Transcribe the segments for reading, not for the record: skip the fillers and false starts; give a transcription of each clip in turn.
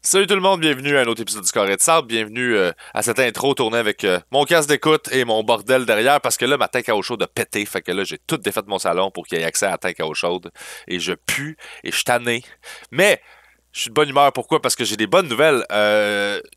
Salut tout le monde, bienvenue à un autre épisode du Carré de Sable. Bienvenue à cette intro tournée avec mon casque d'écoute et mon bordel derrière parce que là, ma tank à eau chaude a pété. Fait que là, j'ai tout défait de mon salon pour qu'il y ait accès à la tank à eau chaude. Et je pue et je suis tanné. Mais je suis de bonne humeur. Pourquoi? Parce que j'ai des bonnes nouvelles.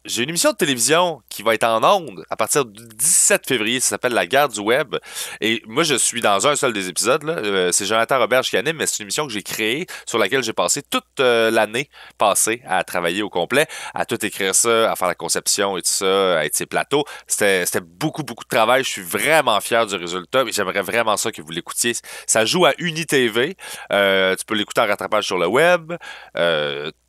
J'ai une émission de télévision qui va être en ondes à partir du 17 février. Ça s'appelle La Guerre du Web. Et moi, je suis dans un seul des épisodes, là. C'est Jonathan Roberge qui anime, mais c'est une émission que j'ai créée sur laquelle j'ai passé toute l'année passée à travailler au complet, à tout écrire ça, à faire la conception et tout ça, à être ses plateaux. C'était beaucoup, beaucoup de travail. Je suis vraiment fier du résultat. J'aimerais vraiment ça que vous l'écoutiez. Ça joue à UniTV. Tu peux l'écouter en rattrapage sur le web.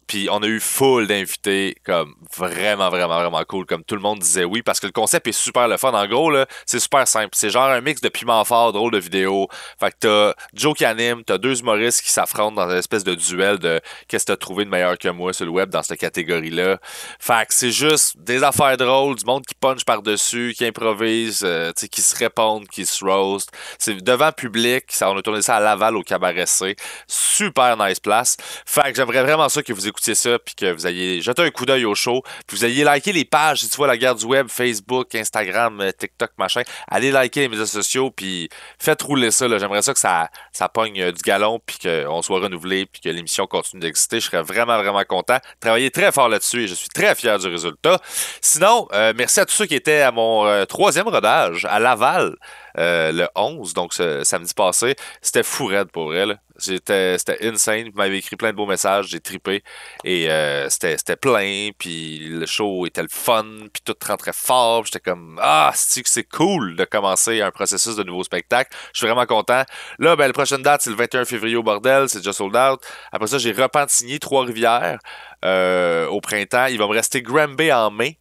Puis on a eu full d'invités, comme vraiment, vraiment, vraiment cool. Comme tout le monde disait oui, parce que le concept est super le fun. En gros, là, c'est super simple. C'est genre un mix de piment fort, drôle de vidéo. Fait que t'as Joe qui anime, t'as deux humoristes qui s'affrontent dans une espèce de duel de qu'est-ce que t'as trouvé de meilleur que moi sur le web dans cette catégorie-là. Fait que c'est juste des affaires drôles, du monde qui punch par-dessus, qui improvise, qui se répondent, qui se roast. C'est devant public. On a tourné ça à Laval au Cabaret C. Super nice place. Fait que j'aimerais vraiment ça que vous écoutiez ça, puis que vous ayez jeté un coup d'œil au show, puis vous ayez liké les pages, si tu vois La Guerre du Web, Facebook, Instagram, TikTok, machin, allez liker les médias sociaux, puis faites rouler ça, là. J'aimerais ça que ça pogne du galon, puis qu'on soit renouvelé, puis que l'émission continue d'exister. Je serais vraiment, vraiment content. Travailler très fort là-dessus, et je suis très fier du résultat. Sinon, merci à tous ceux qui étaient à mon troisième rodage, à Laval, le 11, donc ce samedi passé. C'était fou raide pour vrai, là. C'était insane. Vous m'avez écrit plein de beaux messages, j'ai trippé. Et c'était plein, puis le show était le fun, puis tout rentrait fort. J'étais comme, c'est cool de commencer un processus de nouveau spectacle. Je suis vraiment content. Là, la prochaine date, c'est le 21 février au bordel, c'est déjà sold out. Après ça, j'ai repentigné Trois-Rivières au printemps. Il va me rester Granby en mai.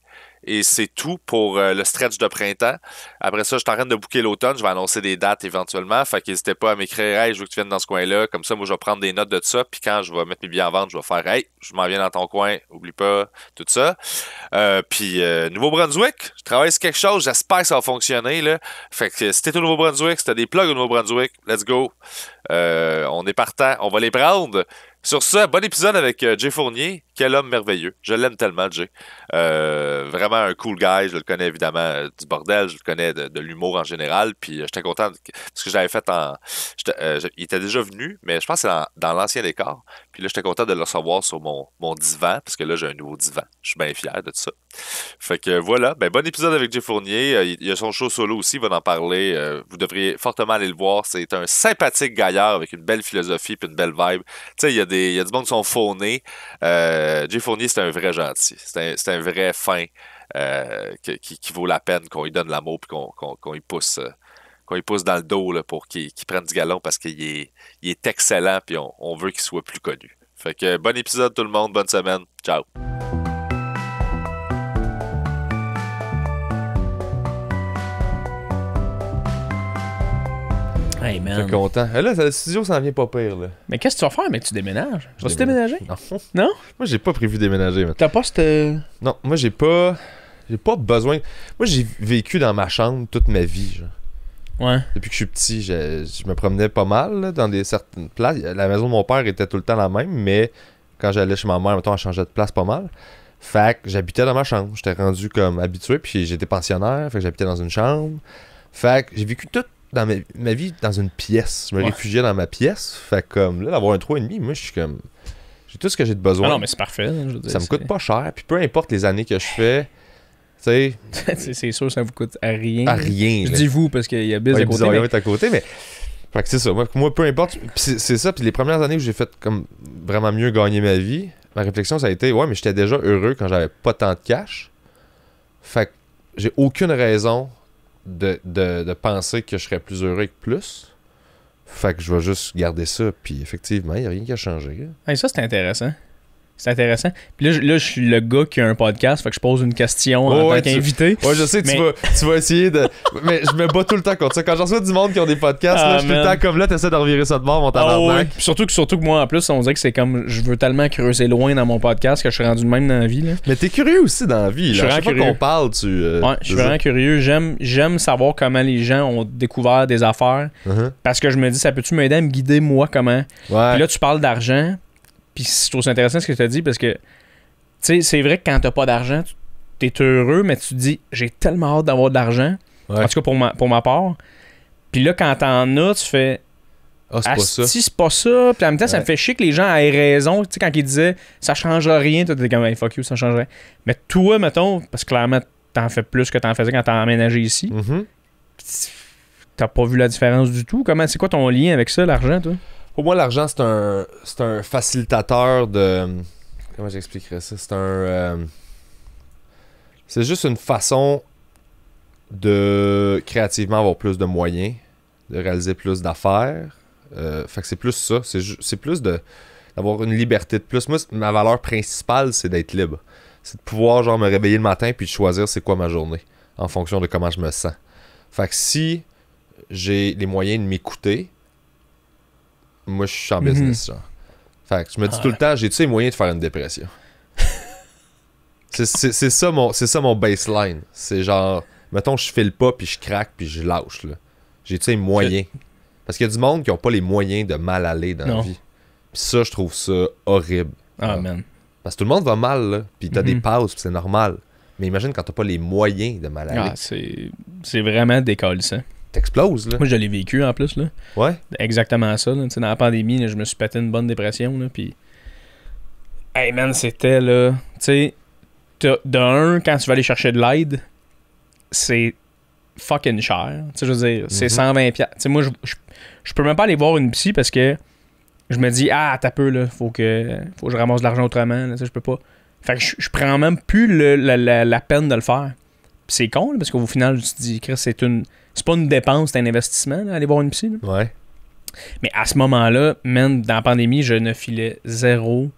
Et c'est tout pour le stretch de printemps. Après ça, je suis en train de booker l'automne. Je vais annoncer des dates éventuellement. Fait qu'hésitez pas à m'écrire « Hey, je veux que tu viennes dans ce coin-là. » Comme ça, moi, je vais prendre des notes de tout ça. Puis quand je vais mettre mes billets en vente, je vais faire « Hey, je m'en viens dans ton coin. Oublie pas. » Tout ça. Puis Nouveau-Brunswick, je travaille sur quelque chose. J'espère que ça va fonctionner, là. Fait que si t'es au Nouveau-Brunswick, si t'as des plugs au Nouveau-Brunswick, let's go. On est partant. On va les prendre. Sur ce, bon épisode avec Jay Fournier. Quel homme merveilleux. Je l'aime tellement, Jay. Vraiment un cool guy. Je le connais évidemment du bordel. Je le connais de l'humour en général. Puis j'étais content parce que j'avais fait il était déjà venu, mais je pense que c'est dans l'ancien décor. Puis là, j'étais content de le recevoir sur mon divan parce que là, j'ai un nouveau divan. Je suis bien fier de tout ça. Fait que voilà. Bon épisode avec Jay Fournier. Il y a son show solo aussi. Il va en parler. Vous devriez fortement aller le voir. C'est un sympathique gaillard avec une belle philosophie puis une belle vibe. Tu sais, il y a du monde qui sont faunés. Jay Fournier, c'est un vrai gentil. C'est un vrai fin qui vaut la peine qu'on lui donne l'amour et qu'on y pousse. Qu'on lui pousse dans le dos là, pour qu'il prenne du galon parce qu'il est excellent et on veut qu'il soit plus connu. Fait que bon épisode tout le monde, bonne semaine. Ciao. Hey man. Je suis content. Là, le studio s'en vient pas pire, là. Mais qu'est-ce que tu vas faire, mec? Tu déménages? Tu vas déménager? Non. Non? Moi, j'ai pas prévu de déménager, maintenant. T'as pas cette... Non, moi, j'ai pas besoin... Moi, j'ai vécu dans ma chambre toute ma vie, genre. Ouais. Depuis que je suis petit, je me promenais pas mal, là, dans certaines places. La maison de mon père était tout le temps la même, mais quand j'allais chez ma mère, mettons, elle changeait de place pas mal. Fait que j'habitais dans ma chambre. J'étais rendu comme habitué, puis j'étais pensionnaire, fait que j'habitais dans une chambre. Fait que j'ai vécu toute dans ma vie dans une pièce. Je me réfugiais dans ma pièce. Fait comme là, d'avoir un 3,5, moi je suis comme. J'ai tout ce que j'ai de besoin. Ah non, mais c'est parfait. Je veux dire, ça me coûte pas cher. Puis peu importe les années que je fais, tu sais. c'est sûr, ça vous coûte à rien. À rien. Je dis vous parce qu'il y a Biz à côté. Bizarre, mais... à côté, mais. Fait que c'est ça. Moi, peu importe. C'est ça. Puis les premières années où j'ai fait comme vraiment mieux gagner ma vie, ma réflexion, ça a été ouais, mais j'étais déjà heureux quand j'avais pas tant de cash. Fait que j'ai aucune raison de penser que je serais plus heureux avec plus. Fait que je vais juste garder ça. Puis effectivement, il n'y a rien qui a changé. Hey, ça, c'est intéressant. C'est intéressant. Puis là, je suis le gars qui a un podcast, fait que je pose une question en tant qu'invité. Ouais, je sais, mais... tu vas essayer de... Mais je me bats tout le temps contre ça. Quand j'en reçois du monde qui ont des podcasts, là, je suis tout le temps comme là, t'essaies de revirer ça de bord, mon tabarnak. Puis surtout que moi, en plus, on dirait que c'est comme... Je veux tellement creuser loin dans mon podcast que je suis rendu de même dans la vie. Là. Mais t'es curieux aussi dans la vie. Là. Chaque fois qu'on parle, tu... ouais, je suis vraiment curieux. J'aime savoir comment les gens ont découvert des affaires. Parce que je me dis, ça peut-tu m'aider à me guider, moi, comment? Puis là, tu parles d'argent. Puis je trouve ça intéressant ce que tu as dit, parce que sais, c'est vrai que quand t'as pas d'argent, t'es heureux, mais tu te dis, j'ai tellement hâte d'avoir de l'argent. Ouais. En tout cas, pour ma part. Puis là, quand t'en as, tu fais... Ah, c'est pas ça. Si c'est pas ça. Puis en même temps, ça me fait chier que les gens aient raison. Tu sais, quand ils disaient ça changera rien, toi, t'es comme hey, fuck you, ça changerait. Mais toi, mettons, parce que clairement, t'en fais plus que t'en faisais quand t'as emménagé ici. T'as pas vu la différence du tout. C'est quoi ton lien avec ça, l'argent, toi? Pour moi, l'argent, c'est un facilitateur de. Comment j'expliquerais ça? C'est juste une façon de créativement avoir plus de moyens, de réaliser plus d'affaires. Fait que c'est plus ça. C'est plus d'avoir une liberté de plus. Moi, ma valeur principale, c'est d'être libre. C'est de pouvoir genre me réveiller le matin puis de choisir c'est quoi ma journée en fonction de comment je me sens. Fait que si j'ai les moyens de m'écouter, moi, je suis en business, genre. Fait que je me dis tout le temps, j'ai-tu les moyens de faire une dépression? c'est ça mon baseline. C'est genre, mettons, je file pas, puis je craque, puis je lâche, là. J'ai-tu les moyens? Parce qu'il y a du monde qui ont pas les moyens de mal aller dans la vie. Puis ça, je trouve ça horrible. Ah, man. Parce que tout le monde va mal, là. Puis t'as des pauses, puis c'est normal. Mais imagine quand t'as pas les moyens de mal aller. Ah, c'est vraiment décalissant. T'exploses, là. Moi, je l'ai vécu, en plus, là. Ouais. Exactement ça, là. Dans la pandémie, là, je me suis pété une bonne dépression, là, puis... Hey, man, c'était, là... Tu sais, d'un, quand tu vas aller chercher de l'aide, c'est fucking cher. Tu sais, je veux dire, c'est 120$. Tu sais, moi, je peux même pas aller voir une psy parce que je me dis, t'as peu, là, faut que je ramasse de l'argent autrement, là, tu sais, je peux pas. Fait que je prends même plus la peine de le faire. Puis c'est con, là, parce qu'au final, je te dis, Chris, c'est pas une dépense, c'est un investissement, là, aller voir une psy, là. Ouais. Mais à ce moment-là, man, dans la pandémie, je ne filais zéro.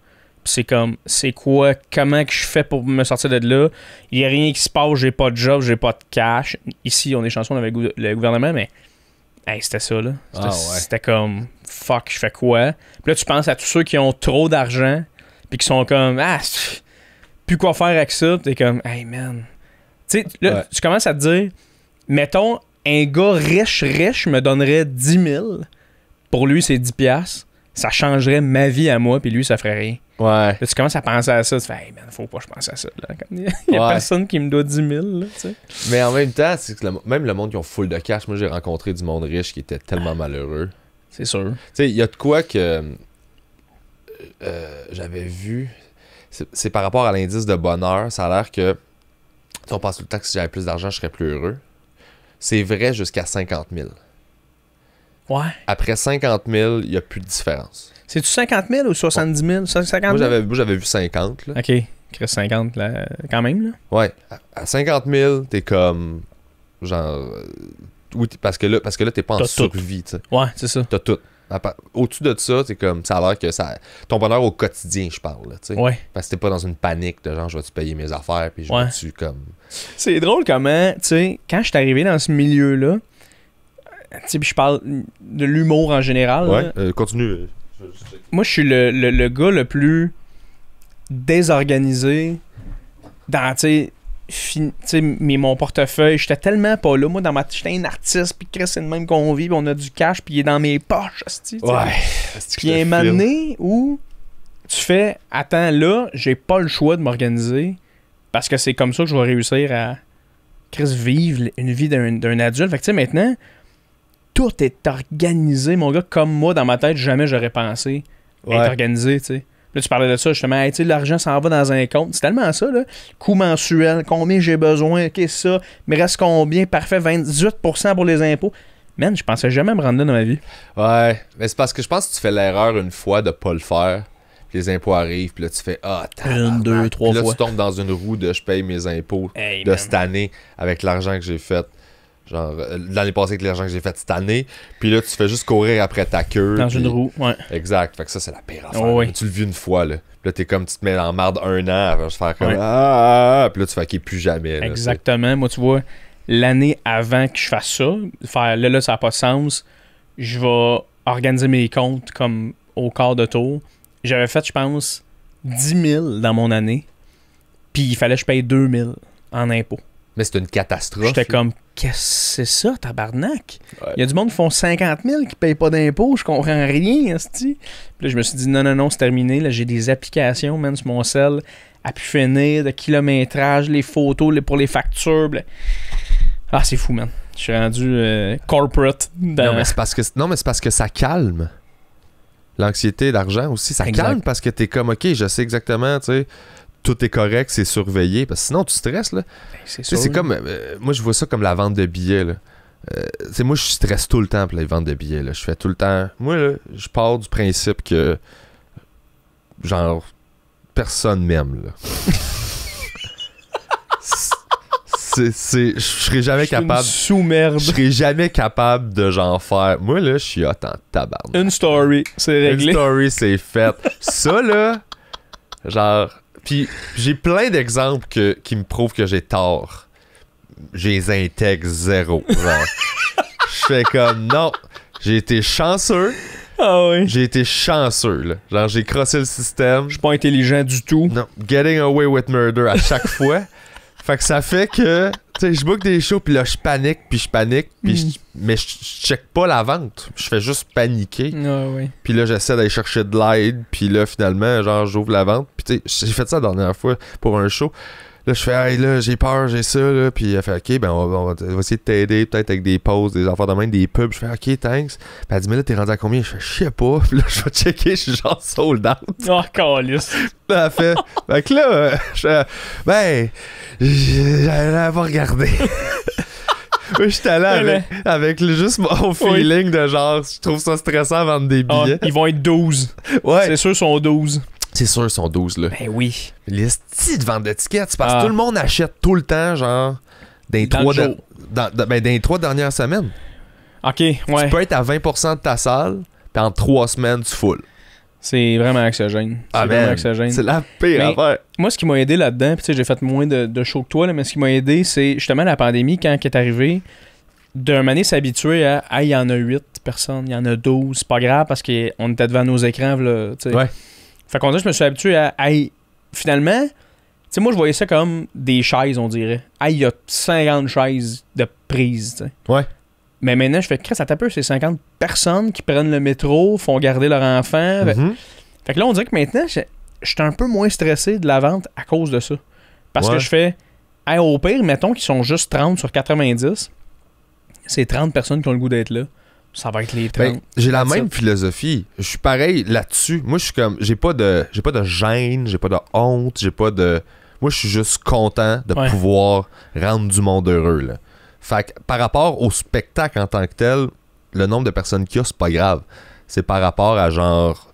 Puis c'est comme, c'est quoi, comment que je fais pour me sortir de là? Il n'y a rien qui se passe, j'ai pas de job, j'ai pas de cash. Ici, on est chanceux, on avait le gouvernement, mais hey, c'était ça, là. C'était comme, fuck, je fais quoi? Puis là, tu penses à tous ceux qui ont trop d'argent, puis qui sont comme, plus quoi faire avec ça. Puis t'es comme, hey, man. Tu sais, là, tu commences à te dire, mettons, un gars riche me donnerait 10 000. Pour lui, c'est 10$. Ça changerait ma vie à moi, puis lui, ça ferait rien. Ouais. Là, tu commences à penser à ça, tu fais, hey man, faut pas que je pense à ça. Il y a personne qui me doit 10 000. Là, tu sais. Mais en même temps, c'est que même le monde qui ont full de cash, moi j'ai rencontré du monde riche qui était tellement malheureux. C'est sûr. Tu sais, il y a de quoi que j'avais vu. C'est par rapport à l'indice de bonheur. Ça a l'air que. On pense tout le temps que si j'avais plus d'argent, je serais plus heureux. C'est vrai jusqu'à 50 000. Ouais. Après 50 000, il n'y a plus de différence. C'est-tu 50 000 ou 70 000? 50 000? Moi, j'avais vu 50. Là. OK. Chris 50, là, quand même. Là. Ouais. À 50 000, t'es comme... Genre... oui, parce que là, t'es pas en survie. T'sais. Ouais, c'est ça. T'as tout. Au-dessus de ça, t'es comme... Ça a l'air que ça... Ton bonheur au quotidien, je parle. Là, t'sais. Ouais. Parce que t'es pas dans une panique de genre, je vais-tu payer mes affaires, puis je vais-tu comme... C'est drôle comment, tu sais, quand je suis arrivé dans ce milieu-là, tu sais, puis je parle de l'humour en général. Ouais, continue. Moi, je suis le gars le plus désorganisé dans, tu sais, mon portefeuille. J'étais tellement pas là. Moi, j'étais un artiste, puis Chris, c'est le même qu'on vit, puis on a du cash, puis il est dans mes poches. Ouais. Puis il y a un moment donné où tu fais, attends, là, j'ai pas le choix de m'organiser parce que c'est comme ça que je vais réussir à, Chris, vivre une vie d'un adulte. Fait que, tu sais, maintenant, tout est organisé, mon gars, comme moi, dans ma tête, jamais j'aurais pensé être organisé, tu sais. Là, tu parlais de ça, justement, hey, tu sais, l'argent s'en va dans un compte. C'est tellement ça, là. Coût mensuel, combien j'ai besoin, ok, ça, mais reste combien, parfait, 28% pour les impôts. Man, je pensais jamais me rendre là dans ma vie. Ouais, mais c'est parce que je pense que tu fais l'erreur une fois de pas le faire. Puis les impôts arrivent, puis là, tu fais une, deux, trois fois. Là, tu tombes dans une roue de je paye mes impôts de cette année avec l'argent que j'ai fait. Genre, l'année passée avec l'argent que j'ai fait cette année. Puis là, tu fais juste courir après ta queue. Dans une roue, ouais. Exact. Fait que ça, c'est la pire affaire. Oh, oui. Tu le vis une fois, là. Puis là, t'es comme, tu te mets en marde un an, à faire comme Puis là, tu fais qu'il plus jamais. Là, exactement. Moi, tu vois, l'année avant que je fasse ça, là, ça n'a pas de sens. Je vais organiser mes comptes comme au quart de tour. J'avais fait, je pense, 10 000 dans mon année. Puis il fallait que je paye 2 000 en impôts. Mais c'est une catastrophe. J'étais comme, qu'est-ce que c'est ça, tabarnak? Il y a du monde qui font 50 000 qui payent pas d'impôts, je comprends rien, esti. Puis là, je me suis dit, non, c'est terminé. Là, j'ai des applications, man, sur mon cell, à pu finir, de kilométrage, les photos pour les factures. Ah, c'est fou, man. Je suis rendu corporate. Non, mais c'est parce que ça calme. L'anxiété d'argent aussi, ça calme parce que t'es comme, OK, je sais exactement, tu sais, tout est correct, c'est surveillé. Parce que sinon, tu stresses, là. C'est comme, moi, je vois ça comme la vente de billets, là. Moi, je stresse tout le temps pour les ventes de billets, là. Je fais tout le temps... Moi, là, je pars du principe que, genre, personne m'aime, là. Je serais jamais capable. Sous-merde. Je serais jamais capable de genre faire. Moi là, je suis hot en tabarnak. Une story, c'est réglé. Une story, c'est fait. Ça là, genre. Puis j'ai plein d'exemples qui me prouvent que j'ai tort. J'ai les intègres zéro. Genre. Je fais comme non. J'ai été chanceux. Ah oui. J'ai été chanceux là. Genre j'ai crossé le système. Je suis pas intelligent du tout. Non. Getting away with murder à chaque fois. Fait que ça fait que, tu sais, je book des shows, puis là, je panique, mais je check pas la vente. Je fais juste paniquer. Ah oui. Puis là, j'essaie d'aller chercher de l'aide, puis là, finalement, genre, j'ouvre la vente. Puis tu sais, j'ai fait ça la dernière fois pour un show. Là, je fais, hey, là, j'ai peur, j'ai ça, là. Puis elle fait, OK, ben, on va essayer de t'aider, peut-être avec des pauses, des affaires de même, des pubs. Je fais, OK, thanks. Puis elle dit, mais là, t'es rendu à combien? Je fais, je sais pas. Puis là, je vais checker, je suis genre sold out. Oh, calice. Puis elle fait, fait que là, je fais, ben, j'allais pas regarder. Moi, j'étais allé avec juste mon feeling de genre, je trouve ça stressant à vendre des billets. Ils vont être 12. Ouais. C'est sûr, ils sont 12. C'est sûr, ils sont 12, là. Ben oui. Les styles de vente d'étiquettes, c'est parce que tout le monde achète tout le temps, genre, dans les 3 dernières semaines. OK, ouais. Tu peux être à 20% de ta salle, puis en 3 semaines, tu foules. C'est vraiment anxiogène. C'est la pire affaire. Moi, ce qui m'a aidé là-dedans, puis tu sais, j'ai fait moins de shows que toi, là, mais ce qui m'a aidé, c'est justement la pandémie, quand elle est arrivée, d'un moment donné, s'habituer à « il y en a 8 personnes, il y en a 12, c'est pas grave parce qu'on était devant nos écrans, là, tu sais. » Ouais. Fait qu'on dirait, je me suis habitué à finalement, tu sais, moi, je voyais ça comme des chaises, on dirait. Il y a 50 chaises de prise, tu sais. Ouais. Mais maintenant, je fais, Chris, ça tape peu, c'est 50 personnes qui prennent le métro, font garder leur enfant. Fait que là, on dirait que maintenant, je suis un peu moins stressé de la vente à cause de ça. Parce que je fais, au pire, mettons qu'ils sont juste 30 sur 90, c'est 30 personnes qui ont le goût d'être là. Ça va être les 30. Ben, j'ai la même philosophie. Je suis pareil là-dessus. Moi, je suis comme, j'ai pas de gêne, j'ai pas de honte, j'ai pas de... Moi, je suis juste content de pouvoir rendre du monde heureux, là. Fait que par rapport au spectacle en tant que tel, le nombre de personnes qu'il y a, c'est pas grave. C'est par rapport à genre...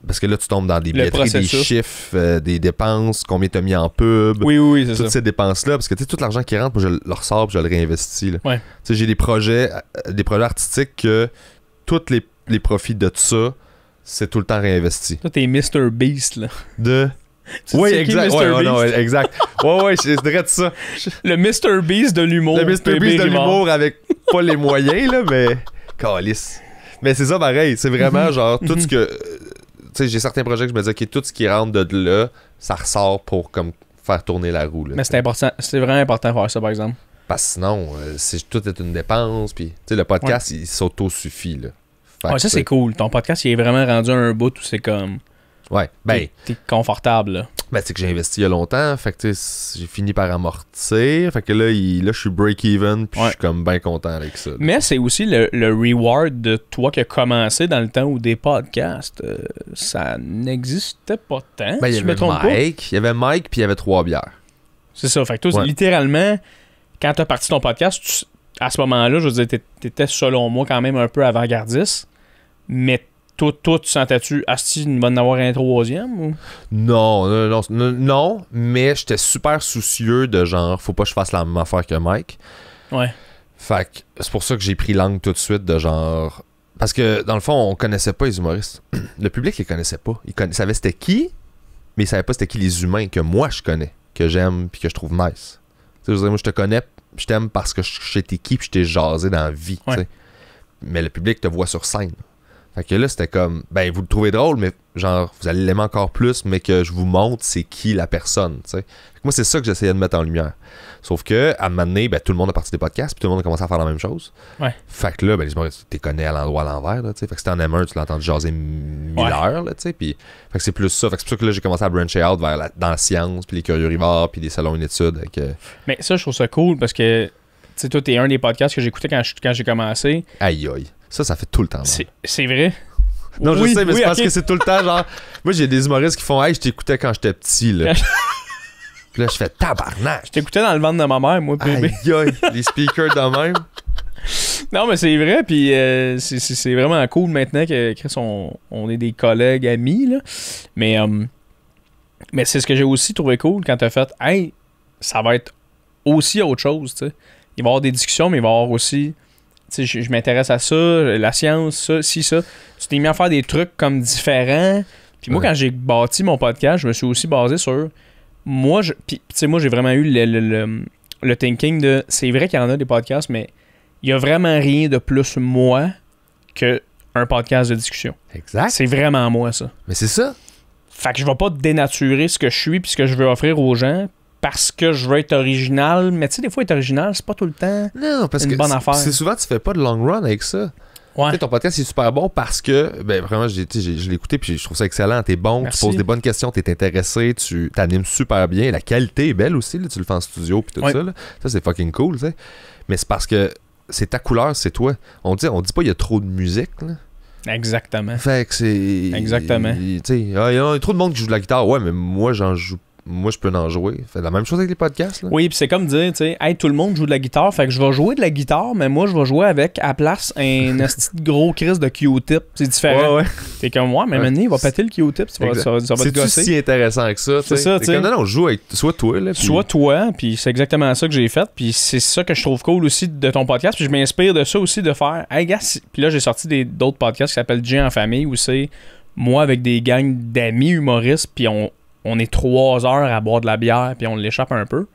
Parce que là, tu tombes dans des billetteries, des chiffres, des dépenses, combien t'as mis en pub. Oui, c'est toutes ça. ces dépenses-là. Parce que tu sais, tout l'argent qui rentre, moi, je le ressors et je le réinvestis. Ouais. Tu sais, j'ai des projets artistiques que tous les profits de tout ça, c'est tout le temps réinvesti. Toi, t'es Mr. Beast, là. Oui, exact. Exact. Ouais, c'est vrai de ça. Le Mr. Beast de l'humour. Le Mr. Beast de l'humour avec pas les moyens, là, mais... Calice. Mais c'est ça, pareil. C'est vraiment genre tout ce que... Tu sais, j'ai certains projets que je me dis, OK, tout ce qui rentre de là, ça ressort pour comme faire tourner la roue. Là, mais c'est important. C'est vraiment important de faire ça, par exemple. Parce que sinon, tout est une dépense. Puis, tu sais, le podcast, il s'auto-suffit. Là. Ça, c'est cool. Ton podcast, il est vraiment rendu à un bout où c'est comme... Ouais, ben... T'es confortable, là. Ben, c'est que j'ai investi il y a longtemps. Fait que, tu sais, j'ai fini par amortir. Fait que là, je suis break-even. Puis je suis comme bien content avec ça. Là. Mais c'est aussi le reward de toi qui a commencé dans le temps où des podcasts, ça n'existait pas tant. Ben, il y avait Mike, puis il y avait 3 bières. C'est ça. Fait que toi, littéralement, quand t'as parti ton podcast, à ce moment-là, je veux dire, t'étais, selon moi, quand même un peu avant-gardiste. Mais toi, tu sentais-tu, Asti, il va en avoir un 3e? Ou? Non, mais j'étais super soucieux de genre, faut pas que je fasse la même affaire que Mike. Ouais. Fait que c'est pour ça que j'ai pris langue tout de suite de genre... Parce que, dans le fond, on connaissait pas les humoristes. Le public les connaissait pas. Ils savaient c'était qui, mais ils savaient pas c'était qui les humains que moi je connais, que j'aime puis que je trouve nice. Tu sais, moi je te connais, je t'aime parce que je sais t'es qui puis je t'ai jasé dans la vie. Ouais. Mais le public te voit sur scène. Fait que là, c'était comme, ben, vous le trouvez drôle, mais genre, vous allez l'aimer encore plus, mais que je vous montre c'est qui la personne, tu sais. Fait que moi, c'est ça que j'essayais de mettre en lumière. Sauf que, à un moment donné, ben, tout le monde a parti des podcasts, puis tout le monde a commencé à faire la même chose. Ouais. Fait que là, ben, les humoristes, t'es connais à l'endroit à l'envers, là, tu sais. Fait que si t'en aimes un, tu l'entends jaser 1000 heures, là, tu sais. Puis, fait que c'est plus ça. Fait que c'est pour ça que là, j'ai commencé à brancher out dans la science, puis les curieux rivards, puis des salons d'études. Mais ça, je trouve ça cool parce que, tu sais, toi, t'es un des podcasts que j'écoutais quand j'ai commencé. Aïe, aïe. Ça fait tout le temps. C'est vrai? Non, oui, je sais, mais c'est parce ok. que c'est tout le temps, genre... Moi, j'ai des humoristes qui font « Hey, je t'écoutais quand j'étais petit, là. » Puis là, je fais « Tabarnak! » Je t'écoutais dans le ventre de ma mère, moi, bébé. Aïe, aïe, les speakers de même. Non, mais c'est vrai, puis c'est vraiment cool maintenant que Chris, on est des collègues, amis, là. Mais c'est ce que j'ai aussi trouvé cool quand t'as fait « Hey, ça va être aussi autre chose, tu sais. » Il va y avoir des discussions, mais il va y avoir aussi... Tu sais, je m'intéresse à ça, la science, ça, si, ça. Tu t'es mis à faire des trucs comme différents. Puis moi, quand j'ai bâti mon podcast, je me suis aussi basé sur... Moi, puis tu sais, moi, j'ai vraiment eu le thinking de... C'est vrai qu'il y en a des podcasts, mais il y a vraiment rien de plus moi que un podcast de discussion. Exact. C'est vraiment moi, ça. Mais c'est ça. Fait que je vais pas dénaturer ce que je suis puis ce que je veux offrir aux gens parce que je veux être original. Mais tu sais, des fois, être original, c'est pas tout le temps Non, parce une que bonne affaire. c'est souvent, tu fais pas de long run avec ça. Ouais. Tu sais, ton podcast est super bon parce que, ben vraiment, je l'ai écouté puis je trouve ça excellent. T'es bon, Merci. tu poses des bonnes questions, t'es intéressé, tu t'animes super bien. La qualité est belle aussi, là, tu le fais en studio puis tout ça. Là. Ça, c'est fucking cool, tu sais. Mais c'est parce que c'est ta couleur, c'est toi. On dit pas il y a trop de musique, là. Exactement. Fait que c'est... Exactement. Tu sais, il y a trop de monde qui joue de la guitare. Ouais, mais moi, j'en joue. Moi, je peux en jouer. Fait la même chose avec les podcasts, là. Oui, puis c'est comme dire, tu sais, hey, tout le monde joue de la guitare, fait que je vais jouer de la guitare, mais moi, je vais jouer avec, à place, un esti de gros Chris de Q-tip. C'est différent. Ouais. T'es comme, ouais, mais maintenant, il va péter le Q-tip, ça va te C'est-tu gosser. si intéressant que ça? C'est ça, tu sais. Non, joue avec soit toi, là. Puis... Soit toi, puis c'est exactement ça que j'ai fait, puis c'est ça que je trouve cool aussi de ton podcast, puis je m'inspire de ça aussi, de faire, hey, gars, puis là, j'ai sorti d'autres podcasts qui s'appellent G en famille, où c'est moi avec des gangs d'amis humoristes, puis on est 3 heures à boire de la bière, puis on l'échappe un peu.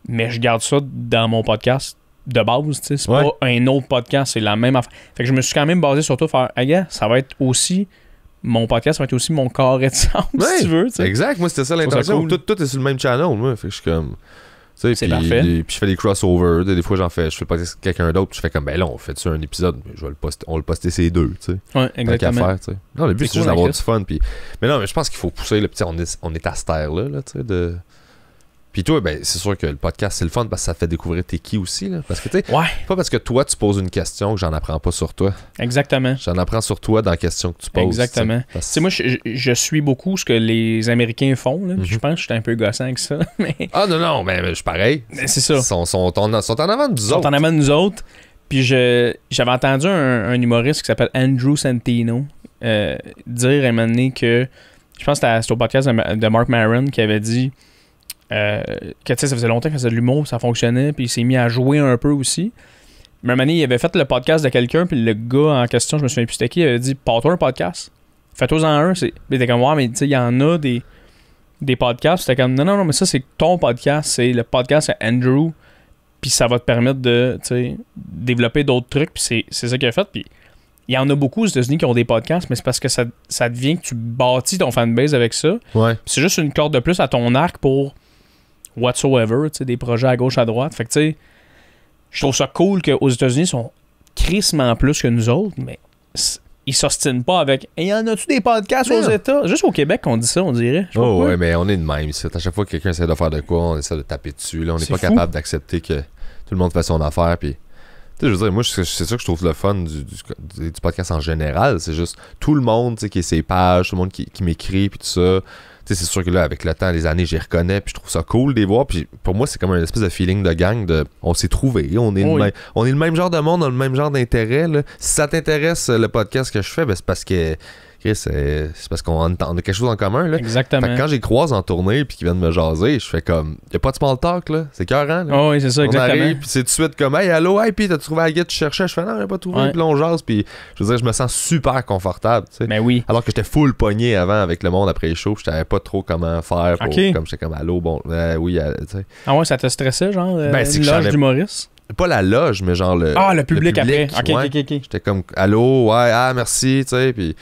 Mais je garde ça dans mon podcast de base, tu sais. C'est pas un autre podcast, c'est la même affaire. Fait que je me suis quand même basé sur tout, faire, hey, gars, ça va être aussi... Mon podcast, ça va être aussi mon carré de sens, si tu veux, tu sais. Exact, moi, c'était ça l'intention. Cool. Tout est sur le même channel, moi. Fait que je suis comme... C'est parfait. Puis je fais des crossovers. Des fois, je fais pas quelqu'un d'autre. Puis je fais comme, ben là, on fait-tu un épisode. Je vais le poster, on va le poster ces deux, tu sais. Ouais, exactement. Tant qu'à faire, tu sais. Non, le but, c'est cool, juste d'avoir Chris. du fun. Puis... Mais non, mais je pense qu'il faut pousser. Là, on est à cette ère-là, tu sais, de... Puis toi, ben, c'est sûr que le podcast, c'est le fun parce que ça te fait découvrir t'es qui aussi, là. Parce que, tu sais, Ouais, pas parce que toi, tu poses une question que j'en apprends pas sur toi. exactement. J'en apprends sur toi dans la question que tu poses. Exactement. Tu sais. Tu sais, moi, je suis beaucoup ce que les Américains font, là. Je pense que je suis un peu gossant avec ça, mais... Ah non, mais je suis pareil. C'est ça. Ils sont en avant de nous Ils sont autres. en avant de nous autres. Puis j'avais entendu un humoriste qui s'appelle Andrew Santino dire à un moment donné que... Je pense que c'était au podcast de Mark Maron qui avait dit que, tu sais, ça faisait longtemps qu'il faisait de l'humour, ça fonctionnait, puis il s'est mis à jouer un peu aussi. Mais à un moment donné, il avait fait le podcast de quelqu'un, puis le gars en question, je me souviens plus c'était qui, il avait dit « Pars-toi un podcast. Fais-toi-en un. » Il était comme « Ouais, mais tu sais, il y en a des podcasts. » C'était comme « Non, mais ça, c'est ton podcast. C'est le podcast à Andrew. Puis ça va te permettre de, tu sais, développer d'autres trucs. » Puis c'est ça qu'il a fait. Puis il y en a beaucoup aux États-Unis qui ont des podcasts, mais c'est parce que ça devient que tu bâtis ton fanbase avec ça. Ouais. Puis c'est juste une corde de plus à ton arc pour whatsoever, tu sais, des projets à gauche, à droite. Fait que, tu sais, je trouve ça cool qu'aux États-Unis, ils sont crissement plus que nous autres, mais ils s'ostinent pas avec « Y en a-tu des podcasts aux États? » Juste au Québec qu'on dit ça, on dirait. Je sais pas Oh pourquoi. ouais, mais on est de même ici. À chaque fois que quelqu'un essaie de faire de quoi, on essaie de taper dessus. Là. On n'est C'est pas fou. capable d'accepter que tout le monde fait son affaire. Puis, tu sais, je veux dire, moi, c'est ça que je trouve le fun du podcast en général. C'est juste tout le monde, tu sais, qui est ses pages, tout le monde qui m'écrit, puis tout ça. Tu sais, c'est sûr que là, avec le temps, les années, j'y reconnais, puis je trouve ça cool de les voir. Puis pour moi, c'est comme un espèce de feeling de gang de on s'est trouvé, on est le même genre de monde, on a le même genre d'intérêt. Là. Si ça t'intéresse, le podcast que je fais, ben, c'est parce que Chris, c'est parce qu'on a quelque chose en commun. Là. Exactement. Fait que quand j'ai croise en tournée puis qu'ils viennent me jaser, je fais comme y a pas de small talk là, c'est écœurant. Oh, oui, c'est ça, on exactement. arrive puis c'est tout de suite comme hey allô, hey puis t'as trouvé la guide tu cherchais, je fais non, j'ai pas trouvé, puis là on jase puis je veux dire je me sens super confortable, tu sais. Ben oui. Alors que j'étais full pogné avant avec le monde après les shows, je savais pas trop comment faire pour, Ok. comme j'étais comme allô bon oui tu sais. Ah ouais, ça te stressait genre Ben, c'est que une loge d'humoriste? Pas la loge, mais genre le. Ah, le public après. Ouais. Ok. J'étais comme, allô, ouais, merci, tu sais, puis.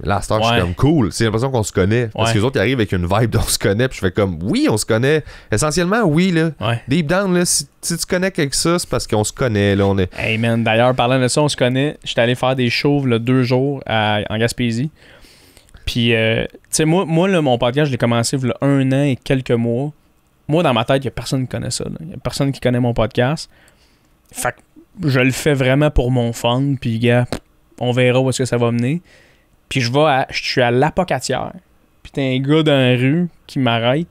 Là, à cette heure, je suis comme cool. C'est l'impression qu'on se connaît. Parce que les autres, ils arrivent avec une vibe dont on se connaît. Puis je fais comme, oui, on se connaît. Essentiellement, oui, là. Ouais. Deep down, là, si tu connectes avec ça, c'est parce qu'on se connaît, là. On est... Hey, man, d'ailleurs, parlant de ça, on se connaît. J'étais allé faire des shows, là, 2 jours en Gaspésie. Puis, tu sais, moi là, mon podcast, je l'ai commencé il y a 1 an et quelques mois. Moi, dans ma tête, il n'y a personne qui connaît ça. Il n'y a personne qui connaît mon podcast. Fait que je le fais vraiment pour mon fun. Puis, gars, on verra où est-ce que ça va mener. Puis je suis à l'Apocatière. Puis t'as un gars dans la rue qui m'arrête.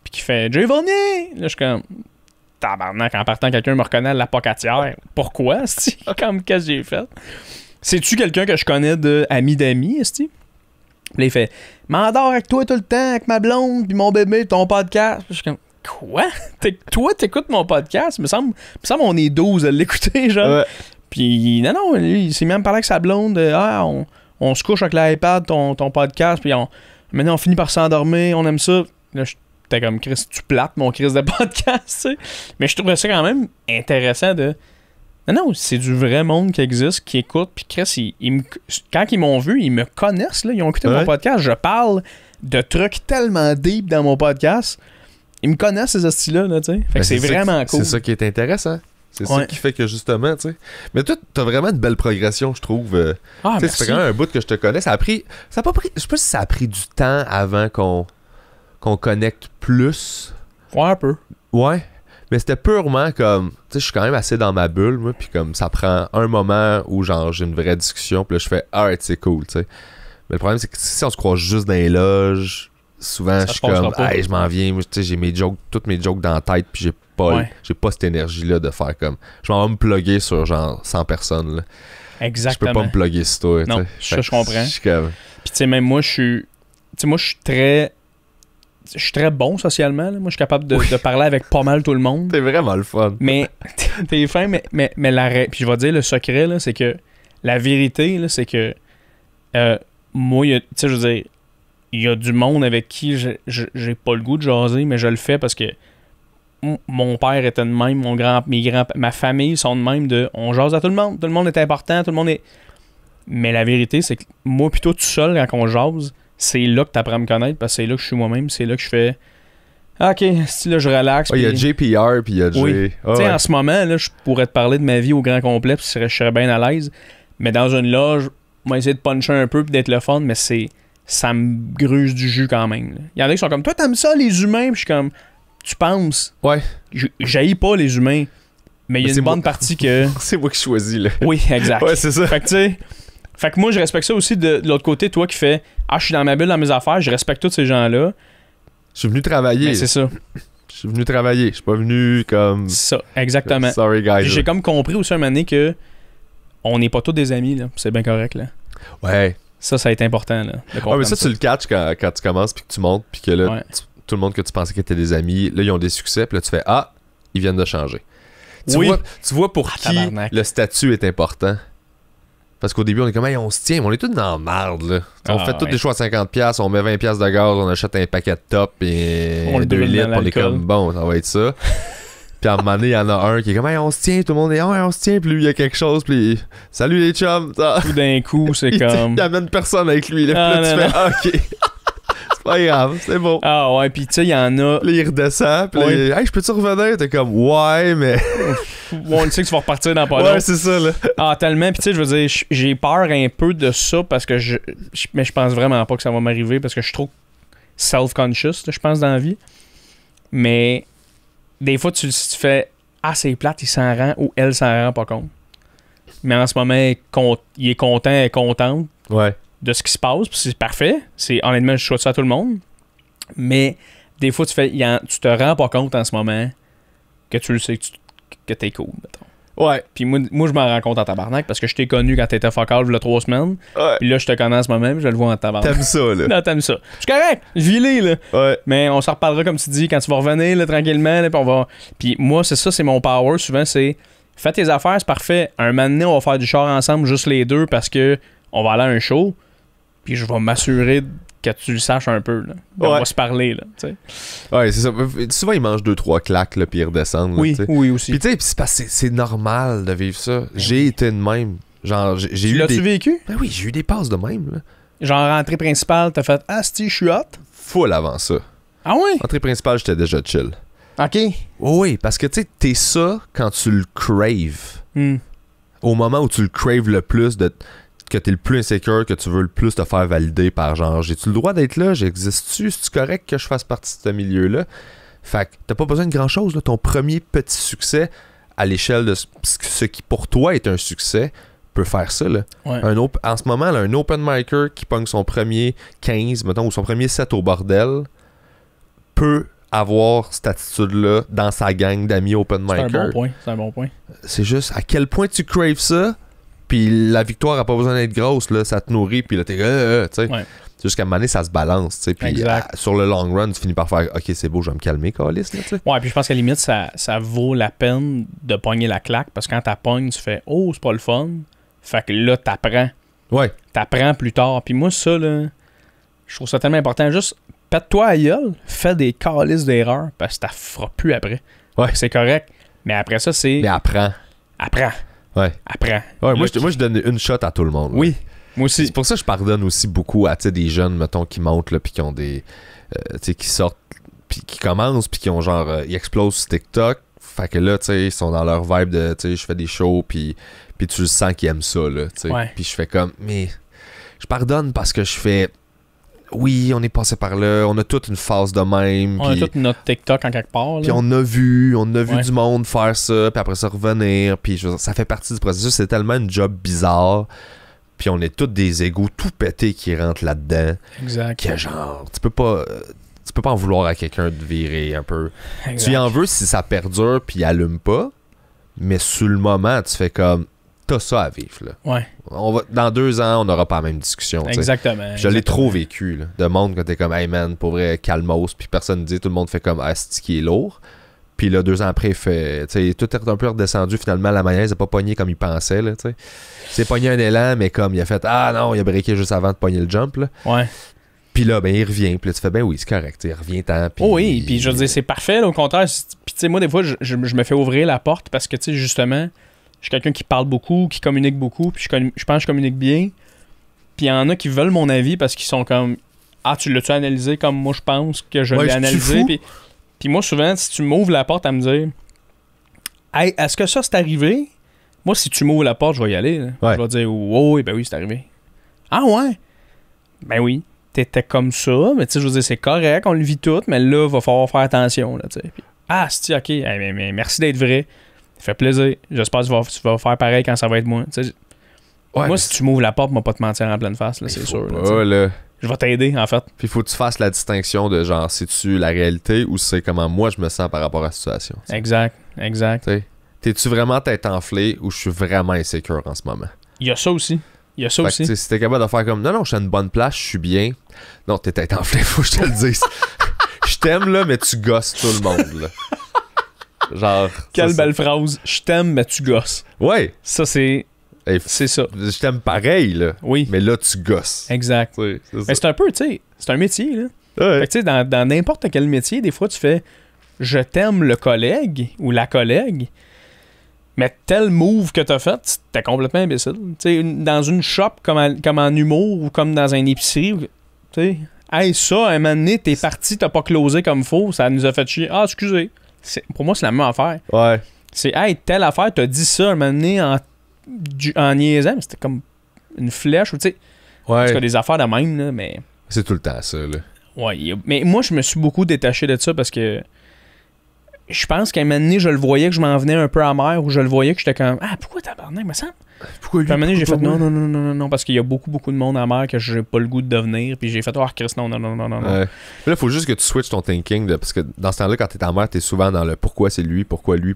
Puis qui fait Giovanni! Là, je suis comme tabarnak, en partant, quelqu'un me reconnaît à l'Apocatière. Pourquoi, c'ti? Comme qu'est-ce que j'ai fait? C'est-tu quelqu'un que je connais de ami d'amis, c'ti? Puis là, il fait m'endors avec toi tout le temps, avec ma blonde, puis mon bébé, ton podcast. Puis je suis comme quoi? Toi, t'écoutes mon podcast? Il me semble on est 12 à l'écouter, genre. Ouais. Puis non, lui, il s'est même parlé avec sa blonde. On se couche avec l'iPad, ton podcast, puis maintenant on finit par s'endormir, on aime ça. Là, j'étais comme Chris, tu plates mon Chris de podcast, tu sais. Mais je trouvais ça quand même intéressant de. Non, c'est du vrai monde qui existe, qui écoute, puis Chris, quand ils m'ont vu, ils me connaissent, là, ils ont écouté mon podcast. Je parle de trucs tellement deep dans mon podcast. Ils me connaissent, ces hosties-là, tu sais. Fait que c'est vraiment cool. C'est ça qui est intéressant. C'est ça qui fait que justement, tu sais. Mais toi, t'as vraiment une belle progression, je trouve. Ah, tu sais, ça fait quand même un bout que je te connais. Ça a pas pris. Je sais pas si ça a pris du temps avant qu'on connecte plus. Ouais, un peu. Ouais. Mais c'était purement comme. Tu sais, je suis quand même assez dans ma bulle, moi. Puis comme ça prend un moment où genre j'ai une vraie discussion. Puis là, je fais alright, c'est cool, tu sais. Mais le problème, c'est que si on se croise juste dans les loges, souvent, je suis comme, hey, je m'en viens. Moi, tu sais, j'ai toutes mes jokes dans la tête. Puis j'ai pas cette énergie-là de faire comme. Je m'en vais me plugger sur genre 100 personnes. Là. Exactement. Je peux pas me plugger sur toi. Non, ça, je comprends. Comme... Puis tu sais, même moi, je suis très bon socialement. Là. Moi, je suis capable de parler avec pas mal tout le monde. T'es vraiment le fun. Mais t'es fin, mais puis je vais dire le secret, là, c'est que la vérité, là, c'est que moi, tu sais, je veux dire, il y a du monde avec qui j'ai pas le goût de jaser, mais je le fais parce que mon père était de même, ma famille sont de même, on jase à tout le monde est important, tout le monde est... Mais la vérité, c'est que moi pis toi tout seul, quand on jase, c'est là que t'apprends à me connaître, parce que c'est là que je suis moi-même, c'est là que je fais OK, si là je relaxe. Il y a JPR puis il y a J. Oui. Tu sais, en ce moment, là, je pourrais te parler de ma vie au grand complet, puis je serais bien à l'aise, mais dans une loge, on va essayer de puncher un peu puis d'être le fun, mais ça me gruge du jus quand même. Il y en a qui sont comme, toi t'aimes ça les humains, puis je suis comme, tu penses? Ouais. J'haïs pas les humains, mais il y a une bonne partie que... C'est moi qui choisis, là. Oui, exact. Ouais, c'est ça. Fait que tu sais, moi je respecte ça aussi de l'autre côté, toi qui fais, je suis dans ma bulle, dans mes affaires, je respecte tous ces gens-là. Je suis venu travailler. Mais c'est ça. Je suis venu travailler. Je suis pas venu comme... Ça, exactement. Sorry, guys. J'ai comme compris aussi un moment donné que on n'est pas tous des amis, là. C'est bien correct, là. Ouais. Ça a été important, là. Ouais, mais ça, tu le catches quand tu commences, puis que tu montes, puis que là, tout le monde que tu pensais qu'ils étaient des amis, là, ils ont des succès, puis là, tu fais ils viennent de changer. Tu vois pour qui le statut est important. Parce qu'au début, on est comme, on se tient, mais on est tous dans la marde, là. On fait tous des choix à 50$, on met 20$ de gaz, on achète un paquet de top et on 2 litres, on est comme, bon, ça va être ça. Puis à un moment donné, il y en a un qui est comme, on se tient, tout le monde est, on se tient, puis lui, il y a quelque chose, puis salut les chums. Tout d'un coup, c'est comme. Il amène personne avec lui, là, puis là, tu fais, OK. C'est pas grave, c'est bon. Ah ouais, puis tu sais, il y en a. Là, il redescend, puis là, hey, je peux-tu revenir? T'es comme, ouais, mais. On le sait que tu vas repartir dans pas long. Ouais, c'est ça, là. Ah, tellement. Puis tu sais, je veux dire, j'ai peur un peu de ça parce que mais je pense vraiment pas que ça va m'arriver parce que je suis trop self-conscious, je pense, dans la vie. Mais des fois, tu fais, c'est plate, il s'en rend ou elle s'en rend pas compte. Mais en ce moment, il est content, elle est contente. Ouais. De ce qui se passe, puis c'est parfait. Honnêtement, je souhaite ça à tout le monde. Mais des fois, tu te rends pas compte en ce moment que tu le sais que t'es cool, mettons. Ouais. Puis moi je m'en rends compte en tabarnak parce que je t'ai connu quand t'étais fuck all il y a 3 semaines. Ouais. Puis là, je te connais en ce moment, puis je le vois en tabarnak. T'aimes ça, là. Non, t'aimes ça. Je suis correct. Vis-les, là. Ouais. Mais on s'en reparlera, comme tu dis, quand tu vas revenir, là, tranquillement, là, puis on va... Puis moi, c'est mon power, souvent, c'est... Fais tes affaires, c'est parfait. Un moment donné, on va faire du char ensemble, juste les deux, parce que on va aller à un show. Puis je vais m'assurer que tu le saches un peu. Là. On va se parler. Là, t'sais. Ouais, c'est ça. Souvent, ils mangent 2-3 claques, là, puis ils redescendent. Oui, là, oui, aussi. Puis tu sais, c'est parce que c'est normal de vivre ça. J'ai été de même. Genre, j'ai eu L'as-tu vécu? Ben oui, j'ai eu des passes de même. Là. Genre, rentrée principale, t'as fait « Ah, je suis hot? » Full avant ça. Ah ouais? Entrée principale, j'étais déjà chill. OK. Oui, parce que tu sais, t'es ça quand tu le craves. Au moment où tu le craves le plus, que t'es le plus insécure, que tu veux le plus te faire valider par genre, j'ai-tu le droit d'être là? J'existe-tu? C'est-tu correct que je fasse partie de ce milieu-là? Fait que t'as pas besoin de grand-chose. Là. Ton premier petit succès à l'échelle de ce qui pour toi est un succès peut faire ça. Là. Ouais. En ce moment, là, un open micer qui pogne son premier 15, mettons, ou son premier 7 au bordel peut avoir cette attitude-là dans sa gang d'amis open micer. C'est un bon point. C'est juste à quel point tu craves ça, puis la victoire a pas besoin d'être grosse, là, ça te nourrit, puis là t'es tu sais. Ouais. C'est juste qu'à un moment donné, ça se balance, tu sais, puis sur le long run, tu finis par faire OK, c'est beau, je vais me calmer, câlisse, là, tu sais. Ouais, puis je pense qu'à la limite, ça vaut la peine de pogner la claque, parce que quand t'as pognes, tu fais oh, c'est pas le fun. Fait que là, t'apprends. Ouais. T'apprends plus tard. Puis moi, ça, là, je trouve ça tellement important. Juste, pète-toi à gueule, fais des calices d'erreurs, parce que t'as feras plus après. Ouais. C'est correct. Mais après ça, c'est. Mais apprends. Apprends. Ouais. Apprends. Ouais, moi, je donne une shot à tout le monde. Là. Oui. Moi aussi. C'est pour ça que je pardonne aussi beaucoup à des jeunes, mettons, qui montent, là, puis qui ont des. Qui sortent, puis qui commencent, puis qui ont genre. Ils explosent sur TikTok. Fait que là, tu sais, ils sont dans leur vibe de. Tu sais, je fais des shows, puis tu le sens qu'ils aiment ça, là. Tu sais. Ouais. Puis je fais comme. Mais. Je pardonne parce que je fais. Oui, on est passé par là, on a toute une phase de même. On a toute notre TikTok en quelque part. Là. Puis on a vu Ouais. du monde faire ça, puis après ça revenir, puis ça fait partie du processus. C'est tellement un job bizarre, puis on est tous des égos tout pétés qui rentrent là-dedans. Exact. Que genre, tu peux pas en vouloir à quelqu'un de virer un peu. Exact. Tu y en veux si ça perdure, puis il allume pas, mais sur le moment, tu fais comme, t'as ça à vivre, là. Ouais. Dans 2 ans, on n'aura pas la même discussion. T'sais. Exactement. Je l'ai trop vécu, là, de monde quand t'es comme, hey man, pour vrai, calmos, puis personne dit, tout le monde fait comme, ah, c'est qui est lourd. Puis là, 2 ans après, il fait, tu sais, tout est un peu redescendu, finalement, la mayonnaise n'a pas pogné comme il pensait, là, tu sais. Il s'est pogné un élan, mais comme il a fait, ah non, il a breaké juste avant de pogner le jump, là. Ouais. Puis là, ben, il revient, puis là, tu fais, ben oui, c'est correct, il revient tant, puis... Oh oui, puis je veux dire, c'est parfait, là, au contraire. Puis tu sais, moi, des fois, je me fais ouvrir la porte parce que, tu sais, justement, je suis quelqu'un qui parle beaucoup, qui communique beaucoup, puis je pense que je communique bien. Puis il y en a qui veulent mon avis parce qu'ils sont comme, ah, tu l'as-tu analysé comme moi je pense que je l'ai analysé? Puis moi, souvent, si tu m'ouvres la porte à me dire, hey, est-ce que ça c'est arrivé? Moi, si tu m'ouvres la porte, je vais y aller. Là. Ouais. Je vais dire, oh, oui, ben oui, c'est arrivé. Ah ouais? Ben oui. T'étais comme ça, mais tu sais, je veux dire, c'est correct, on le vit tout, mais là, il va falloir faire attention, là, tu sais. Ah, c'est ok, hey, mais merci d'être vrai. Ça fait plaisir. J'espère que tu vas faire pareil quand ça va être moi. T'sais, Ouais, moi, si tu m'ouvres la porte, moi, pas te mentir en pleine face, là, c'est sûr. Là. Je vais t'aider, en fait. Puis il faut que tu fasses la distinction de genre, c'est-tu la réalité ou c'est comment moi je me sens par rapport à la situation. T'sais. Exact. T'sais, t'es-tu vraiment tête enflée ou je suis vraiment insécure en ce moment? Il y a ça aussi. Fait que, si t'es capable de faire comme, non, je suis à une bonne place, je suis bien. Non, t'es tête enflée, faut que je te le dise. Je t'aime, là, mais tu gosses tout le monde, là. Genre. Quelle belle phrase. Je t'aime, mais tu gosses. Ouais. Ça, c'est. C'est ça. Je t'aime pareil, là. Oui. Mais là, tu gosses. Exact. Mais c'est un peu, tu sais, c'est un métier, là. Ouais. Fait que, tu sais, dans n'importe quel métier, des fois, tu fais je t'aime le collègue ou la collègue, mais tel move que t'as fait, c'était complètement imbécile. Tu sais, dans une shop comme en humour ou comme dans une épicerie, tu sais, hey, ça, un moment donné, t'es parti, t'as pas closé comme faut, ça nous a fait chier. Ah, excusez. Pour moi, c'est la même affaire. Ouais. C'est, hey, telle affaire, t'as dit ça un moment donné en niaisant, mais c'était comme une flèche, tu sais. Ouais. Parce qu'il y a des affaires de même, là, mais. C'est tout le temps ça, là. Ouais. Mais moi, je me suis beaucoup détaché de ça parce que je pense qu'à un moment donné, je le voyais que je m'en venais un peu amer ou je le voyais que j'étais comme, ah, pourquoi tabarnak, me semble? Pourquoi lui? Puis à un moment donné, j'ai fait non, parce qu'il y a beaucoup de monde amer que j'ai pas le goût de devenir. Puis j'ai fait, oh, Chris, non. Ouais. Là, il faut juste que tu switches ton thinking, parce que dans ce temps-là, quand t'es amer, t'es souvent dans le pourquoi c'est lui, pourquoi lui.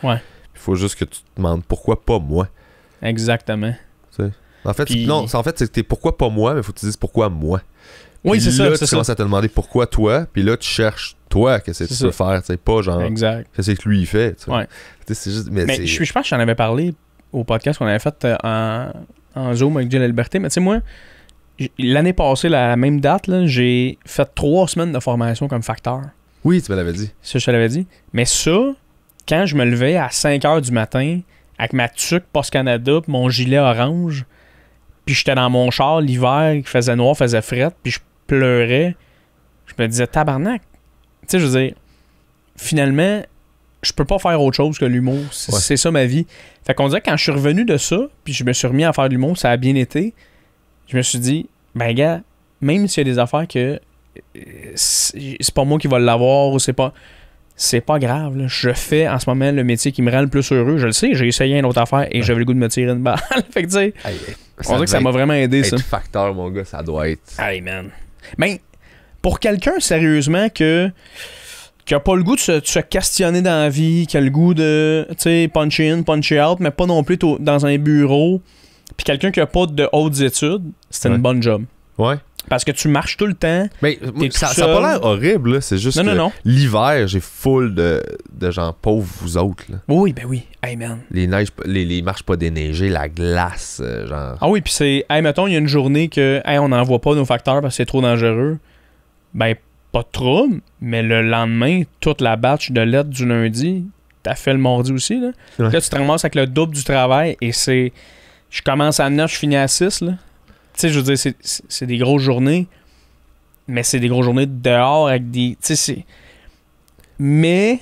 Ouais. Il faut juste que tu te demandes pourquoi pas moi. Exactement. T'sais. En fait, Puis... non, en fait, c'est que t'es pourquoi pas moi, mais il faut que tu dises pourquoi moi. Oui, puis c'est là, ça. Tu commences à te demander pourquoi toi, puis là, tu cherches toi, qu'est-ce que tu peux faire, tu sais, pas genre. Exact. Qu'est-ce que lui il fait, tu sais. Ouais. C'est juste, mais je pense que j'en avais parlé au podcast qu'on avait fait en Zoom avec Jill Liberté, mais tu sais, moi, l'année passée, la même date, là, j'ai fait 3 semaines de formation comme facteur. Oui, tu me l'avais dit. Ça, je te l'avais dit. Mais ça, quand je me levais à 5h du matin, avec ma tuque Post-Canada, pis mon gilet orange, puis j'étais dans mon char l'hiver, il faisait noir, faisait fret, puis je pleurais, je me disais, tabarnak. Tu sais, je veux dire, finalement, je peux pas faire autre chose que l'humour. C'est ça ma vie. Fait qu'on dirait que quand je suis revenu de ça, puis je me suis remis à faire de l'humour, ça a bien été, je me suis dit, ben gars, même s'il y a des affaires que c'est pas moi qui va l'avoir ou c'est pas grave, là. Je fais en ce moment le métier qui me rend le plus heureux. Je le sais, j'ai essayé une autre affaire et j'avais le goût de me tirer une balle. Fait que tu sais, on dirait que ça m'a vraiment aidé, ça. Être facteur, mon gars, ça doit être... Hey man. Ben, pour quelqu'un, sérieusement, qui a pas le goût de se questionner dans la vie, qui a le goût de, tu sais, punch in, punch out, mais pas non plus dans un bureau, puis quelqu'un qui a pas de hautes études, c'est une bonne job. Ouais. Parce que tu marches tout le temps. Mais ça a pas l'air horrible, là. C'est juste que l'hiver, j'ai full de gens pauvres, vous autres. Là. Oui, ben oui. Hey, man. Les marches pas déneigées, la glace, genre. Ah oui, puis c'est, hey, mettons, il y a une journée que, hey, on n'envoie pas nos facteurs parce que c'est trop dangereux. Ben, pas de trouble, mais le lendemain, toute la batch de lettres du lundi, t'as fait le mardi aussi, là. Ouais. Là, tu te ramasses avec le double du travail et c'est. Je commence à 9, je finis à 6, là. Tu sais, je veux dire, c'est des grosses journées, mais c'est des grosses journées dehors avec des... Tu sais, c'est... Mais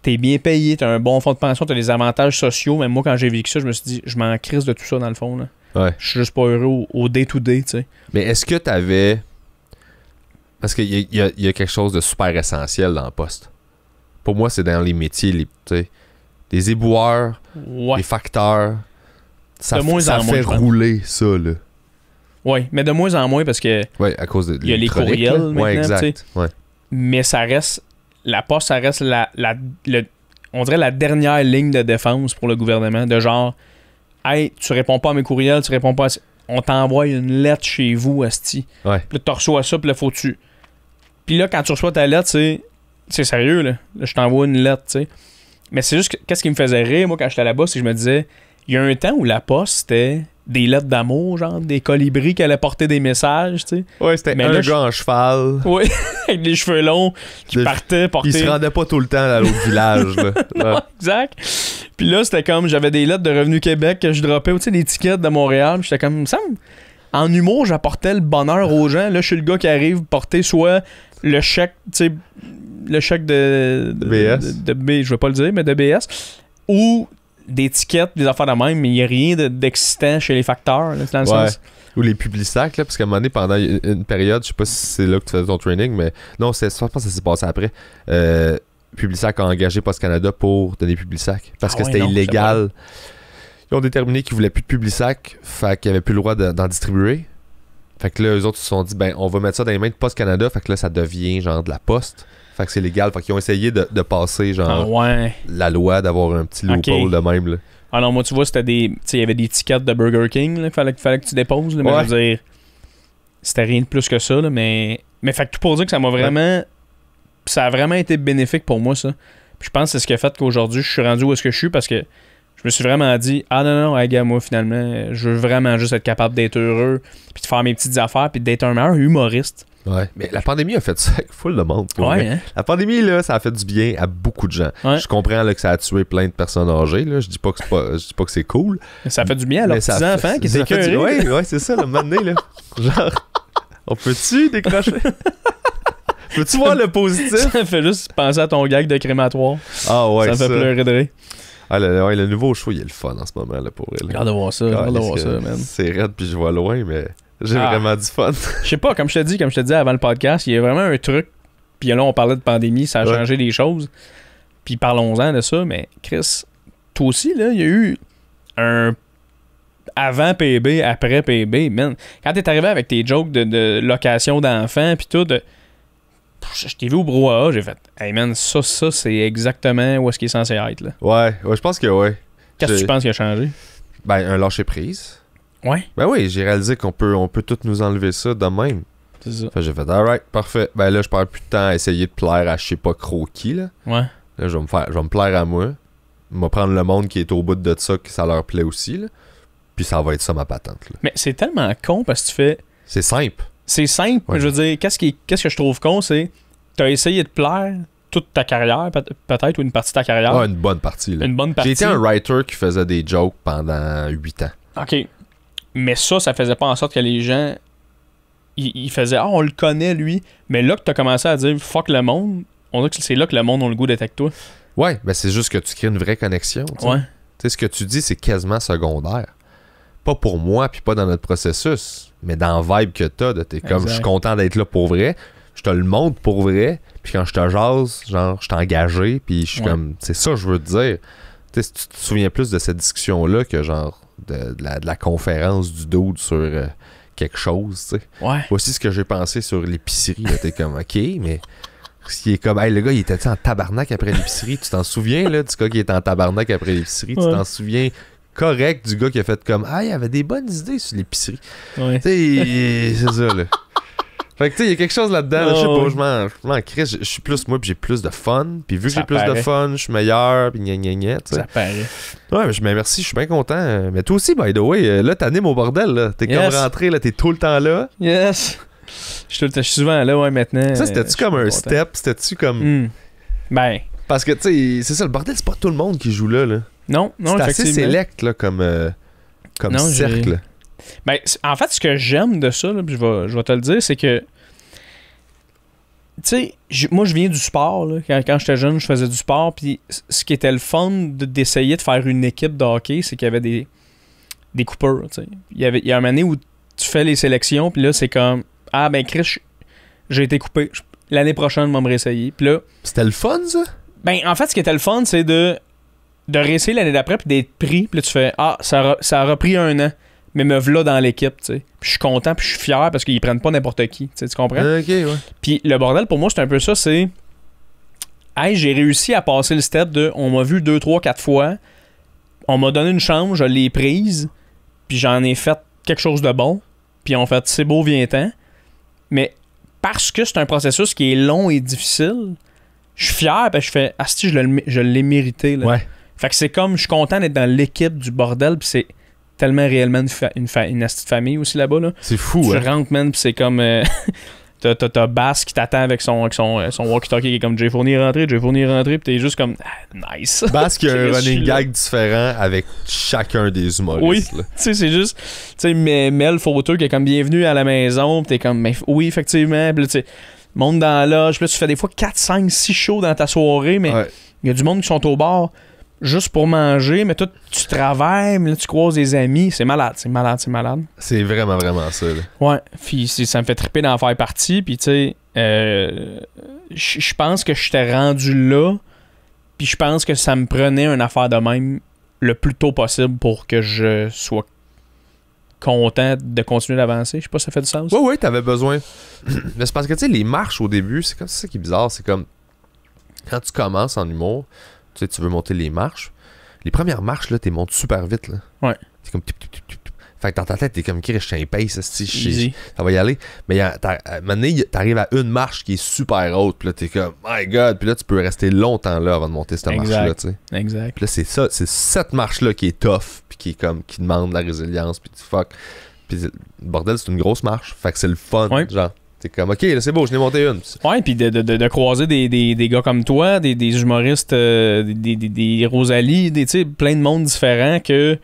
t'es bien payé, t'as un bon fonds de pension, t'as des avantages sociaux. Même moi, quand j'ai vécu ça, je me suis dit, je m'en crisse de tout ça, dans le fond, là. Ouais. Je suis juste pas heureux au day-to-day, tu sais. Mais est-ce que t'avais... Parce qu'il y a quelque chose de super essentiel dans le poste. Pour moi, c'est dans les métiers, tu sais, des éboueurs, des facteurs... Ça fait rouler ça, là. Oui, mais de moins en moins parce que ouais, à cause de il y a les courriels là. Maintenant, ouais, exact. Ouais. Mais ça reste la poste, ça reste on dirait la dernière ligne de défense pour le gouvernement, de genre hey, tu réponds pas à mes courriels, tu réponds pas on t'envoie une lettre chez vous, asti. Ouais. Puis là, tu reçois ça, puis là, faut-tu. Puis là, quand tu reçois ta lettre, c'est sérieux, là. Là, je t'envoie une lettre, tu sais. Mais c'est juste qu'est-ce qui me faisait rire, moi, quand j'étais là-bas, c'est que je me disais, il y a un temps où la poste, c'était des lettres d'amour, genre des colibris qui allaient porter des messages, tu sais. Ouais, c'était un gars en cheval. Oui, avec des cheveux longs qui partaient porter... Il se rendait pas tout le temps à l'autre village, là. Non, exact. Puis là, c'était comme, j'avais des lettres de Revenu Québec que je droppais, tu sais, des tickets de Montréal. J'étais comme, il me semble, en humour, j'apportais le bonheur aux gens. Là, je suis le gars qui arrive porter soit le chèque, tu sais, le chèque de BS. De B, je vais pas le dire, mais de BS. Ou des tickets, des affaires de même, mais il n'y a rien d'excitant chez les facteurs, là, dans le sens. Ou les Publisac, là, parce qu'à un moment donné, pendant une période, je sais pas si c'est là que tu faisais ton training, mais non, je pense que ça s'est passé après. Publisac a engagé Post-Canada pour donner Publisac, parce que c'était illégal. Ils ont déterminé qu'ils voulaient plus de Publisac, fait qu'ils n'avaient plus le droit d'en distribuer. Fait que là, eux autres se sont dit, ben, on va mettre ça dans les mains de Post-Canada, fait que là, ça devient genre de la poste. Fait que c'est légal. Fait qu'ils ont essayé de passer, genre, la loi, d'avoir un petit loophole de même, là. Ah non, moi, tu vois, c'était des... Tu sais, il y avait des tickets de Burger King, là, qu'il fallait que tu déposes, là, mais je veux dire... C'était rien de plus que ça, là, mais fait que tout pour dire que ça m'a vraiment... Ça a vraiment été bénéfique pour moi, ça. Puis je pense que c'est ce qui a fait qu'aujourd'hui, je suis rendu où est-ce que je suis, parce que je me suis vraiment dit, ah non, hey, gars, moi, finalement, je veux vraiment juste être capable d'être heureux, puis de faire mes petites affaires, puis d'être un meilleur humoriste. Ouais, mais la pandémie a fait ça avec full de monde. Hein? La pandémie, là, ça a fait du bien à beaucoup de gens. Ouais. Je comprends là, que ça a tué plein de personnes âgées. Là. Je dis pas que c'est cool. Mais ça fait du bien à leurs petits-enfants qui étaient écœurés. Ouais, c'est ça, le moment donné, là. Genre, on peut-tu décrocher? Peux-tu voir le positif? Ça fait juste penser à ton gag de crématoire. Ah ouais, ça me fait pleurer de rire. Ah, le nouveau show, il est le fun en ce moment, là, pour elle. Regarde de voir ça, man. C'est raide, puis je vois loin, mais... J'ai vraiment du fun. Je sais pas, comme je te dis avant le podcast, il y a vraiment un truc. Puis là, on parlait de pandémie, ça a changé des choses. Puis parlons-en de ça, mais Chris, toi aussi, là, il y a eu un avant PB, après PB, man. Quand t'es arrivé avec tes jokes de location d'enfants, puis tout, je t'ai vu au brouhaha, j'ai fait, hey man, ça, c'est exactement où est-ce qu'il est censé être, là. Ouais, je pense que ouais. Qu'est-ce que tu penses qui a changé? Ben, un lâcher-prise. Ouais. Ben oui, j'ai réalisé qu'on peut tout nous enlever ça de même. C'est ça. Fait j'ai fait, alright, parfait. Ben là, je perds plus de temps à essayer de plaire à je sais pas qui, là. Ouais. Là, je vais me plaire à moi. Je vais prendre le monde qui est au bout de ça, que ça leur plaît aussi, là. Puis ça va être ça ma patente, là. Mais c'est tellement con parce que tu fais... C'est simple. C'est simple, Ouais. je veux dire, qu'est-ce que je trouve con, c'est t'as essayé de plaire toute ta carrière, peut-être, ou une partie de ta carrière. Ah, une bonne partie, là. Une bonne partie. J'ai été un writer qui faisait des jokes pendant 8 ans. OK. Mais ça faisait pas en sorte que les gens, ils faisaient « Ah, on le connaît, lui. » Mais là que t'as commencé à dire « Fuck le monde », on dirait que c'est là que le monde a le goût d'être avec toi. Ouais, mais c'est juste que tu crées une vraie connexion. Tu sais. Ouais. Tu sais, ce que tu dis, c'est quasiment secondaire. Pas pour moi, puis pas dans notre processus, mais dans la vibe que t'as, de t'es comme, Exact. je suis content d'être là pour vrai, je te le montre pour vrai, puis quand je te jase, genre, je suis engagé, puis je suis Ouais. comme, c'est ça que je veux te dire. Tu sais, si tu te souviens plus de cette discussion-là que genre de la conférence du dude sur quelque chose, tu sais. Ouais. Voici ce que j'ai pensé sur l'épicerie, là, t'es comme, ok, mais... Ce qui est comme, hey, le gars, il était en tabarnak après l'épicerie. Tu t'en souviens, là, du gars qui était en tabarnak après l'épicerie? Ouais. Tu t'en souviens correct du gars qui a fait comme, ah, il avait des bonnes idées sur l'épicerie. Ouais. Tu sais, c'est ça, là. Fait que, tu sais, il y a quelque chose là-dedans. Là, je sais Oh, pas, ouais. je m'en crisse. Je suis plus moi, puis j'ai plus de fun. Puis vu que Ça j'ai plus de paraît. fun, je suis meilleur, puis gna gna gna, tu sais. Ça paraît. Ouais, mais merci, je suis bien content. Mais toi aussi, by the way, là, t'animes au bordel, là. T'es Yes. comme rentré, là, t'es tout le temps là. Yes! Je suis souvent là, ouais, maintenant. Ça, c'était-tu je suis comme un content. step? C'était-tu comme... Hmm. Ben, Parce que, tu sais, c'est ça, le bordel, c'est pas tout le monde qui joue là, là. non, C'est assez effectivement. select là, comme Non, cercle. Ben, en fait, ce que j'aime de ça, là, puis je vais te le dire, c'est que, tu sais, moi, je viens du sport. Là. Quand j'étais jeune, je faisais du sport. Puis ce qui était le fun d'essayer de faire une équipe de hockey, c'est qu'il y avait des coupeurs. Tu sais. Il y a un moment donné où tu fais les sélections, puis là, c'est comme, ah, ben, Chris, j'ai été coupé. L'année prochaine, je vais me réessayer. Puis là, C'était le fun, ça? ben, en fait, ce qui était le fun, c'est de réessayer l'année d'après, puis d'être pris. Puis là, tu fais, ah, ça a repris un an. Mais me v'là dans l'équipe, tu sais. Puis je suis content, puis je suis fier parce qu'ils prennent pas n'importe qui, tu sais, tu comprends? Ok, ouais. Puis le bordel, pour moi, c'est un peu ça, c'est... Hey, j'ai réussi à passer le step de... On m'a vu 2, 3, 4 fois. On m'a donné une chance, je l'ai prise. Puis j'en ai fait quelque chose de bon. Puis on fait, c'est beau, viens-t'en. Mais parce que c'est un processus qui est long et difficile, je suis fier, puis je fais... Asti, je l'ai mérité, là. Ouais. Fait que c'est comme... Je suis content d'être dans l'équipe du bordel, puis c'est tellement réellement une asti de famille aussi là-bas, là. C'est fou, Tu hein? rentres, man, pis c'est comme... t'as Bass qui t'attend avec son walkie-talkie qui est comme Jay Fournier rentré, pis t'es juste comme nice. Parce qu'il y a un Chris, je suis running là. gag différent avec chacun des humoristes. Oui. Là. Tu sais, c'est juste... Tu sais, Mel Fauteux qui est comme bienvenue à la maison, pis t'es comme, mais oui, effectivement, pis là, tu sais, monde dans la loge, pis là, tu fais des fois 4, 5, 6 shows dans ta soirée, mais Ouais. il y a du monde qui sont au bar juste pour manger, mais toi, tu travailles, mais là, tu croises des amis, c'est malade. C'est vraiment, vraiment ça. Là. Ouais, puis ça me fait triper d'en faire partie, puis tu sais, je pense que j'étais rendu là, puis je pense que ça me prenait une affaire de même le plus tôt possible pour que je sois content de continuer d'avancer. Je sais pas si ça fait du sens. Ouais, ouais, t'avais besoin. Mais c'est parce que, tu sais, les marches au début, c'est comme ça qui est bizarre. C'est comme quand tu commences en humour, tu sais, tu veux monter les marches. Les premières marches, là, t'es montes super vite, là. Ouais. C'est comme... Fait que dans ta tête, t'es comme, Chris, je suis un pace, Easy. ça va y aller. Mais maintenant, t'arrives à une marche qui est super haute, puis là, t'es comme, my God, puis là, tu peux rester longtemps là avant de monter cette Exact. marche-là, tu sais. Exact. Puis là, c'est ça, c'est cette marche-là qui est tough, puis qui est comme, qui demande de la résilience, puis tu fuck. Puis le bordel, c'est une grosse marche, fait que c'est le fun, Ouais. genre. T'es comme, ok, là, c'est beau, je n'ai monté une. Ouais, puis de croiser des gars comme toi, des humoristes, des Rosalie, tu sais, plein de monde différents que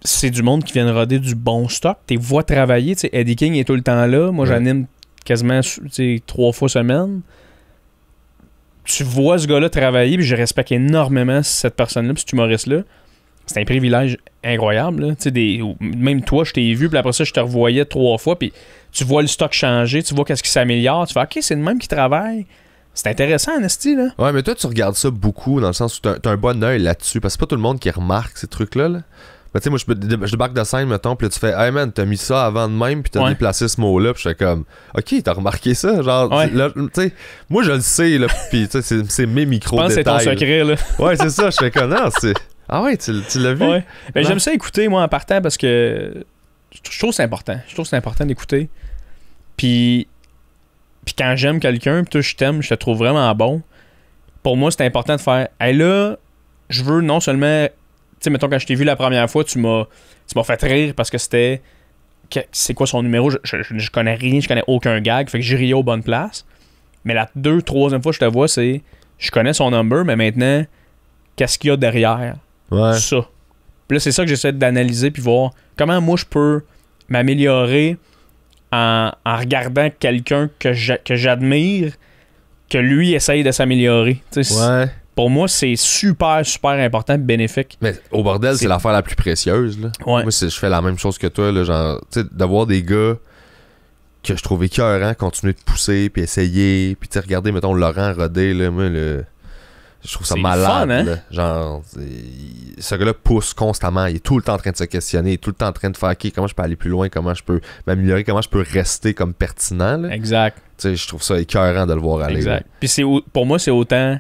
c'est du monde qui vient de roder du bon stock. T'es vois travailler, tu sais, Eddie King est tout le temps là. Moi, Ouais. j'anime quasiment, tu sais, 3 fois semaine. Tu vois ce gars-là travailler, puis je respecte énormément cette personne-là, puis cet humoriste-là. C'est un privilège incroyable, là. Tu sais, même toi, je t'ai vu, puis après ça, je te revoyais 3 fois, puis tu vois le stock changer, tu vois qu'est-ce qui s'améliore, tu fais « Ok, c'est le même qui travaille. » C'est intéressant, Nasty, là. Ouais, mais toi, tu regardes ça beaucoup, dans le sens où t'as un bon œil là-dessus, parce que c'est pas tout le monde qui remarque ces trucs-là, là. Mais tu sais, moi, je débarque de scène, mettons, puis là, tu fais, hey man, t'as mis ça avant de même, puis t'as Ouais. déplacé ce mot-là, puis je fais comme, ok, t'as remarqué ça, genre, Ouais. là, tu sais, moi, je le sais, là, puis tu sais, c'est mes Je micros pense que c'est ton détails. secret, là. Ouais, c'est ça, je fais comme, non, c'est. Ah ouais, tu l'as vu? Ouais. Ben, Non. j'aime ça écouter, moi, en partant, parce que je trouve que c'est important. Je trouve que c'est important d'écouter. Puis quand j'aime quelqu'un, puis toi, je t'aime, je te trouve vraiment bon, pour moi, c'est important de faire, hey, là, je veux non seulement, tu sais, mettons, quand je t'ai vu la première fois, tu m'as fait rire parce que c'était c'est quoi son numéro. Je connais rien, je connais aucun gag. Fait que j'ai riais aux bonnes places. Mais la troisième fois que je te vois, c'est je connais son number, mais maintenant, qu'est-ce qu'il y a derrière ça? Puis là, c'est ça que j'essaie d'analyser puis voir comment moi je peux m'améliorer en regardant quelqu'un que j'admire, que lui essaye de s'améliorer. Pour moi, c'est super, super important et bénéfique. Mais au bordel, c'est l'affaire la plus précieuse. Là. Ouais. Moi, je fais la même chose que toi. Là, genre, d'avoir des gars que je trouve écœurants continuer de pousser, puis essayer, puis regarder, mettons, Laurent Rodé, là, moi, je trouve ça malade. Fun, hein? Là. Genre, ce gars-là pousse constamment. Il est tout le temps en train de se questionner. Il est tout le temps en train de faire OK, comment je peux aller plus loin, comment je peux m'améliorer, comment je peux rester comme pertinent. Là. Exact. Je trouve ça écœurant de le voir aller. Exact. Puis pour moi, c'est autant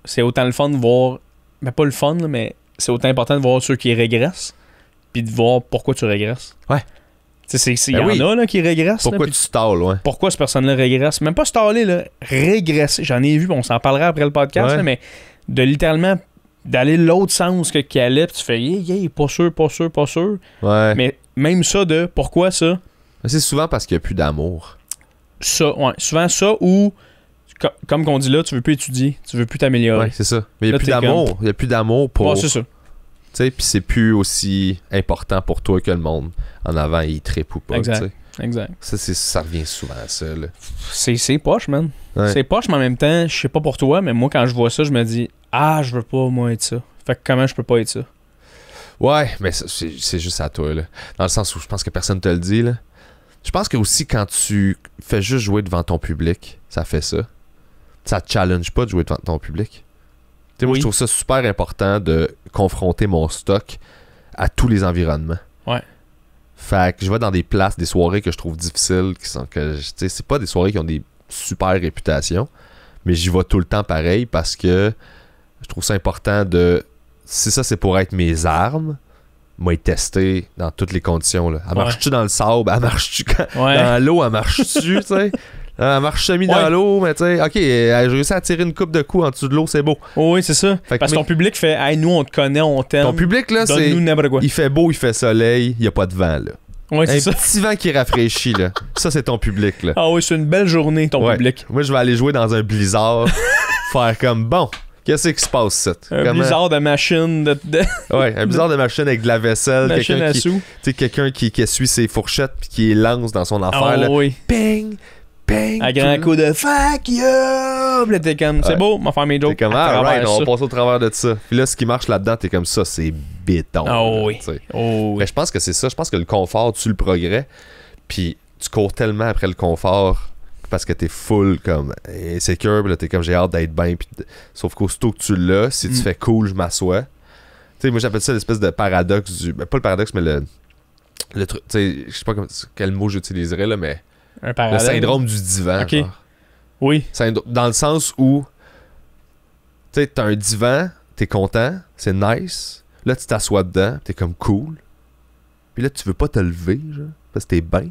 le fun de voir. Mais pas le fun, là, mais c'est autant important de voir ceux qui régressent, puis de voir pourquoi tu régresses. Ouais. Il y en a là, qui régressent. Pourquoi là, tu stalles, ouais. Pourquoi cette personne-là régresse? Même pas staller, là, régresser. J'en ai vu, on s'en parlera après le podcast, ouais. là, mais de littéralement d'aller l'autre sens qu'il allait, puis tu fais pas sûr. Ouais. Mais même ça de pourquoi ça? Mais c'est souvent parce qu'il n'y a plus d'amour. Ça, ouais. Souvent ça ou comme qu'on dit là, tu veux plus étudier, tu veux plus t'améliorer. Ouais, c'est ça. Mais il n'y a Là, plus d'amour. Il n'y a plus d'amour pour. Ouais, c'est ça. Tu sais, puis c'est plus aussi important pour toi que le monde en avant, il trippe ou pas. Exact. T'sais. Exact. Ça revient souvent à ça. Là. C'est poche, man. Ouais. C'est poche, mais en même temps, je sais pas pour toi, mais moi, quand je vois ça, je me dis, je veux pas, moi, être ça. Fait que comment je peux pas être ça? Ouais, mais c'est juste à toi, là. Dans le sens où je pense que personne te le dit, là. Je pense que aussi, quand tu fais juste jouer devant ton public, ça fait ça. Ça te challenge pas de jouer devant ton public. Moi, Oui. je trouve ça super important de confronter mon stock à tous les environnements. Ouais. Fait que je vais dans des places, des soirées que je trouve difficiles, c'est pas des soirées qui ont des super réputations, mais j'y vais tout le temps pareil parce que je trouve ça important de... Si ça, c'est pour être mes armes, moi, tester dans toutes les conditions. Là. Elle marche-tu dans le sable? Elle marche-tu dans l'eau? Elle marche-tu? T'sais? Elle marche semi dans l'eau, mais tu sais, OK, j'ai réussi à tirer une coupe de coups en dessous de l'eau, c'est beau. Oui, c'est ça. Parce que ton public fait, hey, nous, on te connaît, on t'aime. Ton public, là, c'est. Donne-nous n'importe quoi. Il fait beau, il fait soleil, il n'y a pas de vent, là. Oui, c'est ça. Un petit vent qui rafraîchit, là. Ça, c'est ton public, là. Ah oui, c'est une belle journée, ton public. Moi, je vais aller jouer dans un blizzard, faire comme, bon, qu'est-ce qui se passe, ça? Blizzard de machine. Ouais, un blizzard de machine avec de la vaisselle. Machine à sous. Tu sais, quelqu'un qui essuie ses fourchettes puis qui les lance dans son affaire, là. Oui. Ping! Ping! Un grand coup de fuck you! Là, t'es comme, c'est beau, on va faire mes jokes. T'es comme, right, on va passer au travers de ça. Puis là, ce qui marche là-dedans, t'es comme ça, c'est béton. Oui. Mais je pense que c'est ça. Je pense que le confort tue le progrès. Puis tu cours tellement après le confort parce que t'es full comme insécure. Puis là, t'es comme, j'ai hâte d'être bien. Sauf qu'aussitôt que tu l'as, si tu fais cool, je m'assois. Tu sais, moi, j'appelle ça l'espèce de paradoxe du. Pas le paradoxe, mais le truc. Tu sais, je sais pas quel mot j'utiliserais, là, mais. Le syndrome du divan. OK. Genre. Oui. Dans le sens où, tu sais, t'as un divan, t'es content, c'est nice. Là, tu t'assois dedans, t'es comme cool. Puis là, tu veux pas te lever, genre, parce que t'es bien.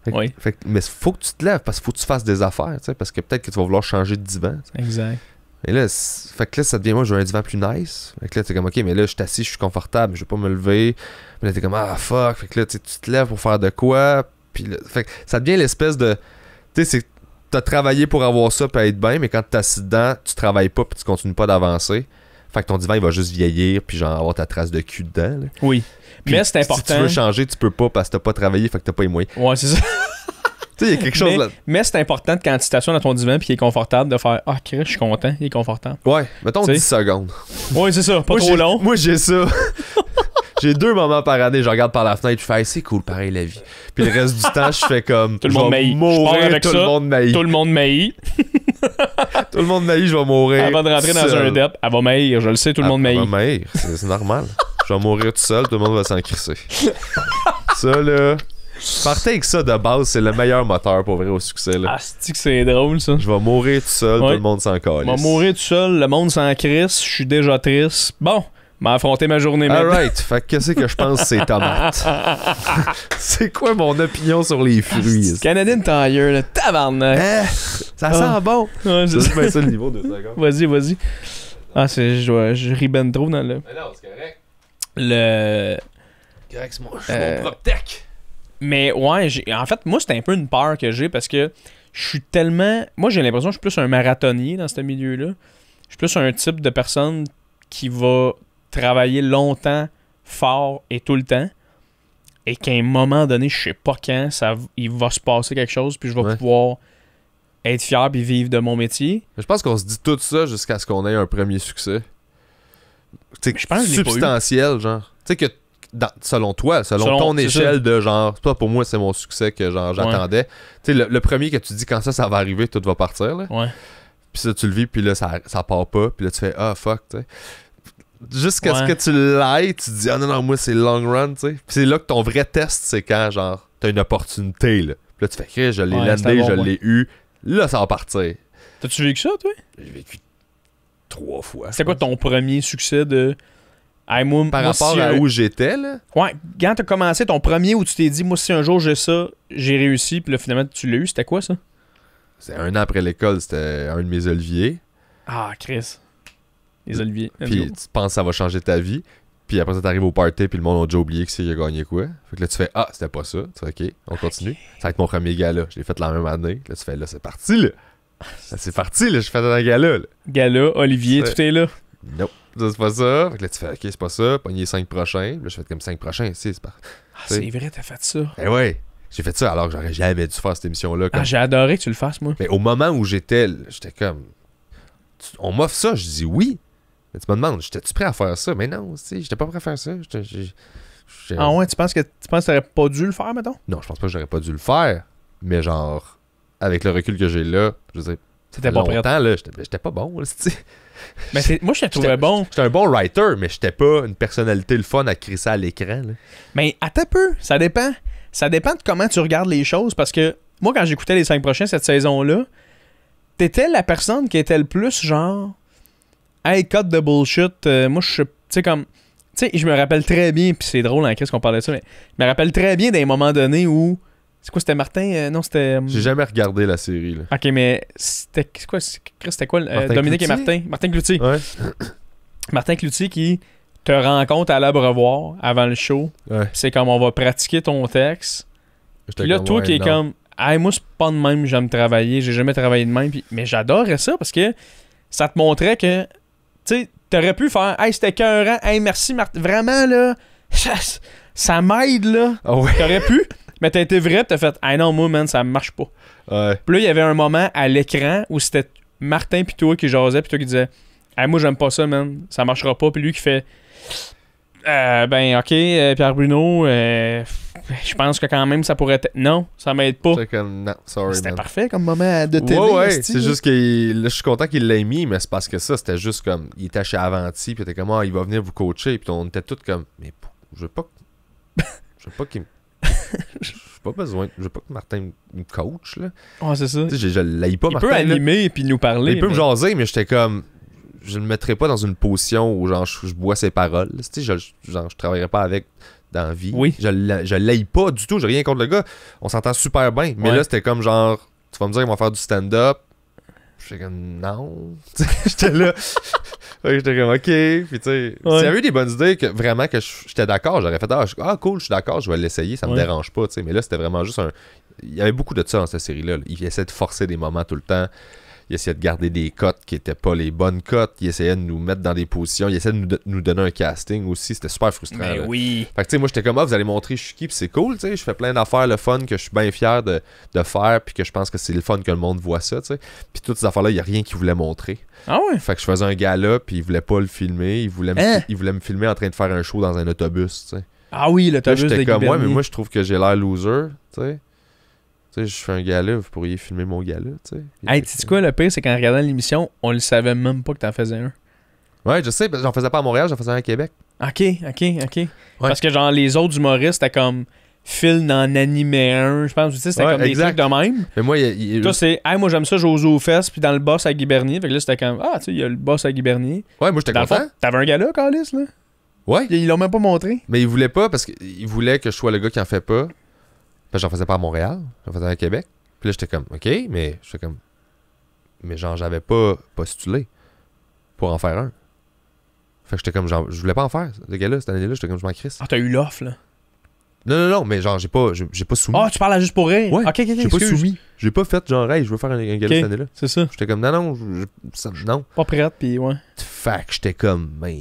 Oui. Mais faut que tu te lèves parce qu'il faut que tu fasses des affaires, tu sais, parce que peut-être que tu vas vouloir changer de divan. T'sais. Exact. Et là, fait que là, ça devient, moi, je veux un divan plus nice. Fait que là, t'es comme, OK, mais là, je suis assis, je suis confortable, je veux pas me lever. Mais là, t'es comme, fuck. Fait que là, tu te lèves pour faire de quoi. Puis là, fait que ça devient l'espèce de. Tu sais, t'as travaillé pour avoir ça puis être bien, mais quand t'es assis dedans, tu travailles pas puis tu continues pas d'avancer. Fait que ton divan, il va juste vieillir puis genre avoir ta trace de cul dedans. Là. Oui. Puis, mais c'est important. Si tu veux changer, tu peux pas parce que t'as pas travaillé, fait que t'as pas les moyens. Ouais, c'est ça. Tu sais, il y a quelque chose là. Mais c'est important quand tu t'assois dans ton divan puis qu'il est confortable de faire Chris, je suis content, il est confortable. Ouais, mettons 10 secondes. Ouais, c'est ça, pas trop long. Moi, j'ai ça. J'ai 2 moments par année, je regarde par la fenêtre, je fais c'est cool, pareil la vie. Puis le reste du temps, je fais comme tout le monde maillit. Tout le monde maillit. Tout le monde maillit. Tout le monde maillit, je vais mourir. Avant de rentrer dans un dep, elle va maillir, je le sais, tout le monde maillit. Elle va maillir, c'est normal. Je vais mourir tout seul, tout le monde va s'en crisser. Ça là, partez avec ça de base, c'est le meilleur moteur pour vrai au succès là. C'est que c'est drôle ça. Je vais mourir tout seul, tout le monde s'en calisse. Je vais mourir tout seul, le monde s'en crisse, je suis déjà triste. Bon. M'a affronté ma journée maintenant. Alright, fait que qu'est-ce que je pense c'est tomates. C'est quoi mon opinion sur les fruits? Canadian Tire, le tabarnak. Ça sent bon. Ouais, c'est bien ça le niveau de 2 secondes. Vas-y. Je ris ben trop dans le. Mais non, c'est correct. Le. Correct, c'est mon propre tech. Mais ouais, en fait, moi, c'est un peu une peur que j'ai parce que je suis tellement... Moi, j'ai l'impression que je suis plus un marathonnier dans ce milieu-là. Je suis plus un type de personne qui va travailler longtemps, fort et tout le temps. Et qu'à un moment donné, je sais pas quand, il va se passer quelque chose, puis je vais pouvoir être fier puis vivre de mon métier. Je pense qu'on se dit tout ça jusqu'à ce qu'on ait un premier succès. Je pense que substantiel, genre. Tu sais que selon toi, selon ton échelle de genre, toi pour moi c'est mon succès que genre j'attendais. Tu sais le premier que tu dis quand ça va arriver, tout va partir là. Ouais. Puis ça tu le vis puis là ça part pas, puis là tu fais ah fuck, tu sais. Jusqu'à ce que tu l'ailles, tu te dis ah non moi c'est long run, tu sais. Puis c'est là que ton vrai test c'est quand genre t'as une opportunité là. Puis là tu fais que je l'ai landé, je l'ai eu. Là ça va partir. T'as-tu vécu ça toi? J'ai vécu 3 fois. C'est quoi ton premier succès de... Par rapport à où j'étais, là? Ouais, quand t'as commencé ton premier où tu t'es dit, moi, si un jour j'ai ça, j'ai réussi, puis là, finalement, tu l'as eu, c'était quoi, ça? C'est 1 an après l'école, c'était un de mes oliviers. Ah, Chris. Les oliviers. Puis tu penses que ça va changer ta vie, puis après ça, t'arrives au party, puis le monde a déjà oublié qu'il a gagné quoi. Fait que là, tu fais, ah, c'était pas ça. Tu fais, ok, on continue. Ça va être mon premier gala. Je l'ai fait la même année. Là, tu fais, là, c'est parti, là. C'est parti, là, je fais un gala, là. Gala, Olivier, tout est là. Nope. Ça, c'est pas ça. Fait que là, tu fais, ok, c'est pas ça. Pogner les 5 prochains. Là, je fais comme 5 prochains. C'est pas. Ah, c'est vrai, t'as fait ça. Eh ouais. J'ai fait ça alors que j'aurais jamais dû faire cette émission-là. Ah, j'ai adoré que tu le fasses, moi. Mais au moment où j'étais comme. On m'offre ça, je dis oui. Mais tu me demandes, j'étais-tu prêt à faire ça? Mais non, tu sais, j'étais pas prêt à faire ça. Ah ouais, tu penses que t'aurais pas dû le faire, mettons? Non, je pense pas que j'aurais pas dû le faire. Mais genre, avec le recul que j'ai là, je veux dire, c'était pas prêt. Là, j'étais pas bon, là, tu sais. Mais moi, je te trouvais bon. J'étais un bon writer, mais j'étais pas une personnalité le fun à crisser à l'écran. Là. Mais attends un peu, ça dépend. Ça dépend de comment tu regardes les choses, parce que moi, quand j'écoutais les 5 prochains cette saison-là, t'étais la personne qui était le plus genre hey, cut de bullshit. Moi, je suis, tu sais, comme... Tu sais, je me rappelle très bien, puis c'est drôle, hein, qu'est-ce qu'on parlait de ça, mais je me rappelle très bien d'un moment donné où... C'est quoi, c'était Martin? Non, c'était... J'ai jamais regardé la série, là. Ok, mais c'était quoi? C'était quoi? Dominique Cloutier? et Martin. Martin Cloutier. Ouais. Martin Cloutier qui te rencontre à l'Abreuvoir avant le show. Ouais. C'est comme, on va pratiquer ton texte. Puis là, toi qui est comme... Hey, moi, c'est pas de même, j'aime travailler. J'ai jamais travaillé de même. Mais j'adorais ça parce que ça te montrait que... Tu sais, t'aurais pu faire... Hey, c'était écœurant. Hey, merci, Martin. Vraiment, là... Ça m'aide, là. Oh ouais. T'aurais pu... Mais t'as été vrai, t'as fait « Ah non, moi, man, ça marche pas. » Ouais. Puis là, il y avait un moment à l'écran où c'était Martin pis toi qui jasait, pis toi qui disais « Hey, moi, j'aime pas ça, man. Ça marchera pas. » Puis lui qui fait ben, OK, Pierre Bruno, je pense que quand même, ça pourrait être... Non, ça m'aide pas. C'est comme, non, sorry, C'était man. parfait comme moment de télé. Ouais, c'est juste que là, je suis content qu'il l'ait mis, mais c'est parce que ça, c'était juste comme, il était chez Avanti, puis il était comme, ah, il va venir vous coacher, puis on était tous comme, mais je veux pas qu'il me... J'ai pas besoin. Je veux pas que Martin me coach, là. Ouais, c'est ça. Tu sais, je l'haïs pas, Martin. Il peut animer et puis nous parler. Il peut me jaser, mais j'étais comme... Je ne me mettrais pas dans une position où genre je bois ses paroles. Tu sais, je travaillerais pas avec dans la vie. Oui. Je l'haïs pas du tout. J'ai rien contre le gars. On s'entend super bien. Mais là, c'était comme genre... Tu vas me dire qu'ils vont faire du stand-up. J'étais comme... Non. J'étais là... J'étais comme, OK. Puis, tu sais, s'il y avait eu des bonnes idées que vraiment que j'étais d'accord, j'aurais fait, cool, je suis d'accord, je vais l'essayer, ça me dérange pas, tu sais. Mais là, c'était vraiment juste un. Il y avait beaucoup de ça dans cette série-là. Il essayait de forcer des moments tout le temps. Il essayait de garder des cotes qui étaient pas les bonnes cotes. Il essayait de nous mettre dans des positions. Il essayait de nous donner un casting aussi. C'était super frustrant. Mais là. oui. Fait que, tu sais, moi, j'étais comme, vous allez montrer je suis qui, puis c'est cool, tu sais. Je fais plein d'affaires, le fun, que je suis bien fier de faire, puis que je pense que c'est le fun que le monde voit ça, tu sais. Puis toutes ces affaires-là, il y a rien qui voulait montrer. Ah ouais? Fait que je faisais un gala, puis il voulait pas le filmer. Il voulait me filmer en train de faire un show dans un autobus, tu sais. Ah oui, l'autobus de j'étais comme, Guy ouais, mais Bernier. moi, je trouve que j'ai l'air loser, tu sais. Tu sais, je fais un gala, vous pourriez filmer mon gala, tu sais. Hey, tu sais quoi, le pire, c'est qu'en regardant l'émission, on le savait même pas que t'en faisais un. Ouais, je sais, j'en faisais pas à Montréal, j'en faisais un à Québec. OK. Parce que genre, les autres humoristes, c'était comme Phil n'en animait un. Je pense, tu sais, c'était comme des trucs de même. Mais moi, Toi, c'est, hey, moi, j'aime ça, José aux fesses, puis dans le boss à Guy Bernier. Fait que là, c'était comme, tu sais, il y a le boss à Guy Bernier. Ouais, moi, j'étais Dans le content. fond, t'avais un gars-là, Carlis, là? Ouais. Ils l'ont même pas montré. Mais il voulait pas parce qu'il voulait que je sois le gars qui en fait pas. Parce que j'en faisais pas à Montréal, j'en faisais à Québec. Puis là, j'étais comme, OK, mais j'étais comme. Mais genre, j'avais pas postulé pour en faire un. Fait que j'étais comme, genre, je voulais pas en faire, le gars-là, cette année-là, j'étais comme, je m'en crisse. Ah, t'as eu l'offre, là. Non, mais genre, j'ai pas soumis. Ah, tu parles à Juste pour rire? Ouais, Ok, j'ai pas soumis. J'ai pas fait genre, hey, je veux faire un gala cette année-là. C'est ça. J'étais comme, non, non. Pas prête, puis ouais. Fait que j'étais comme, ben,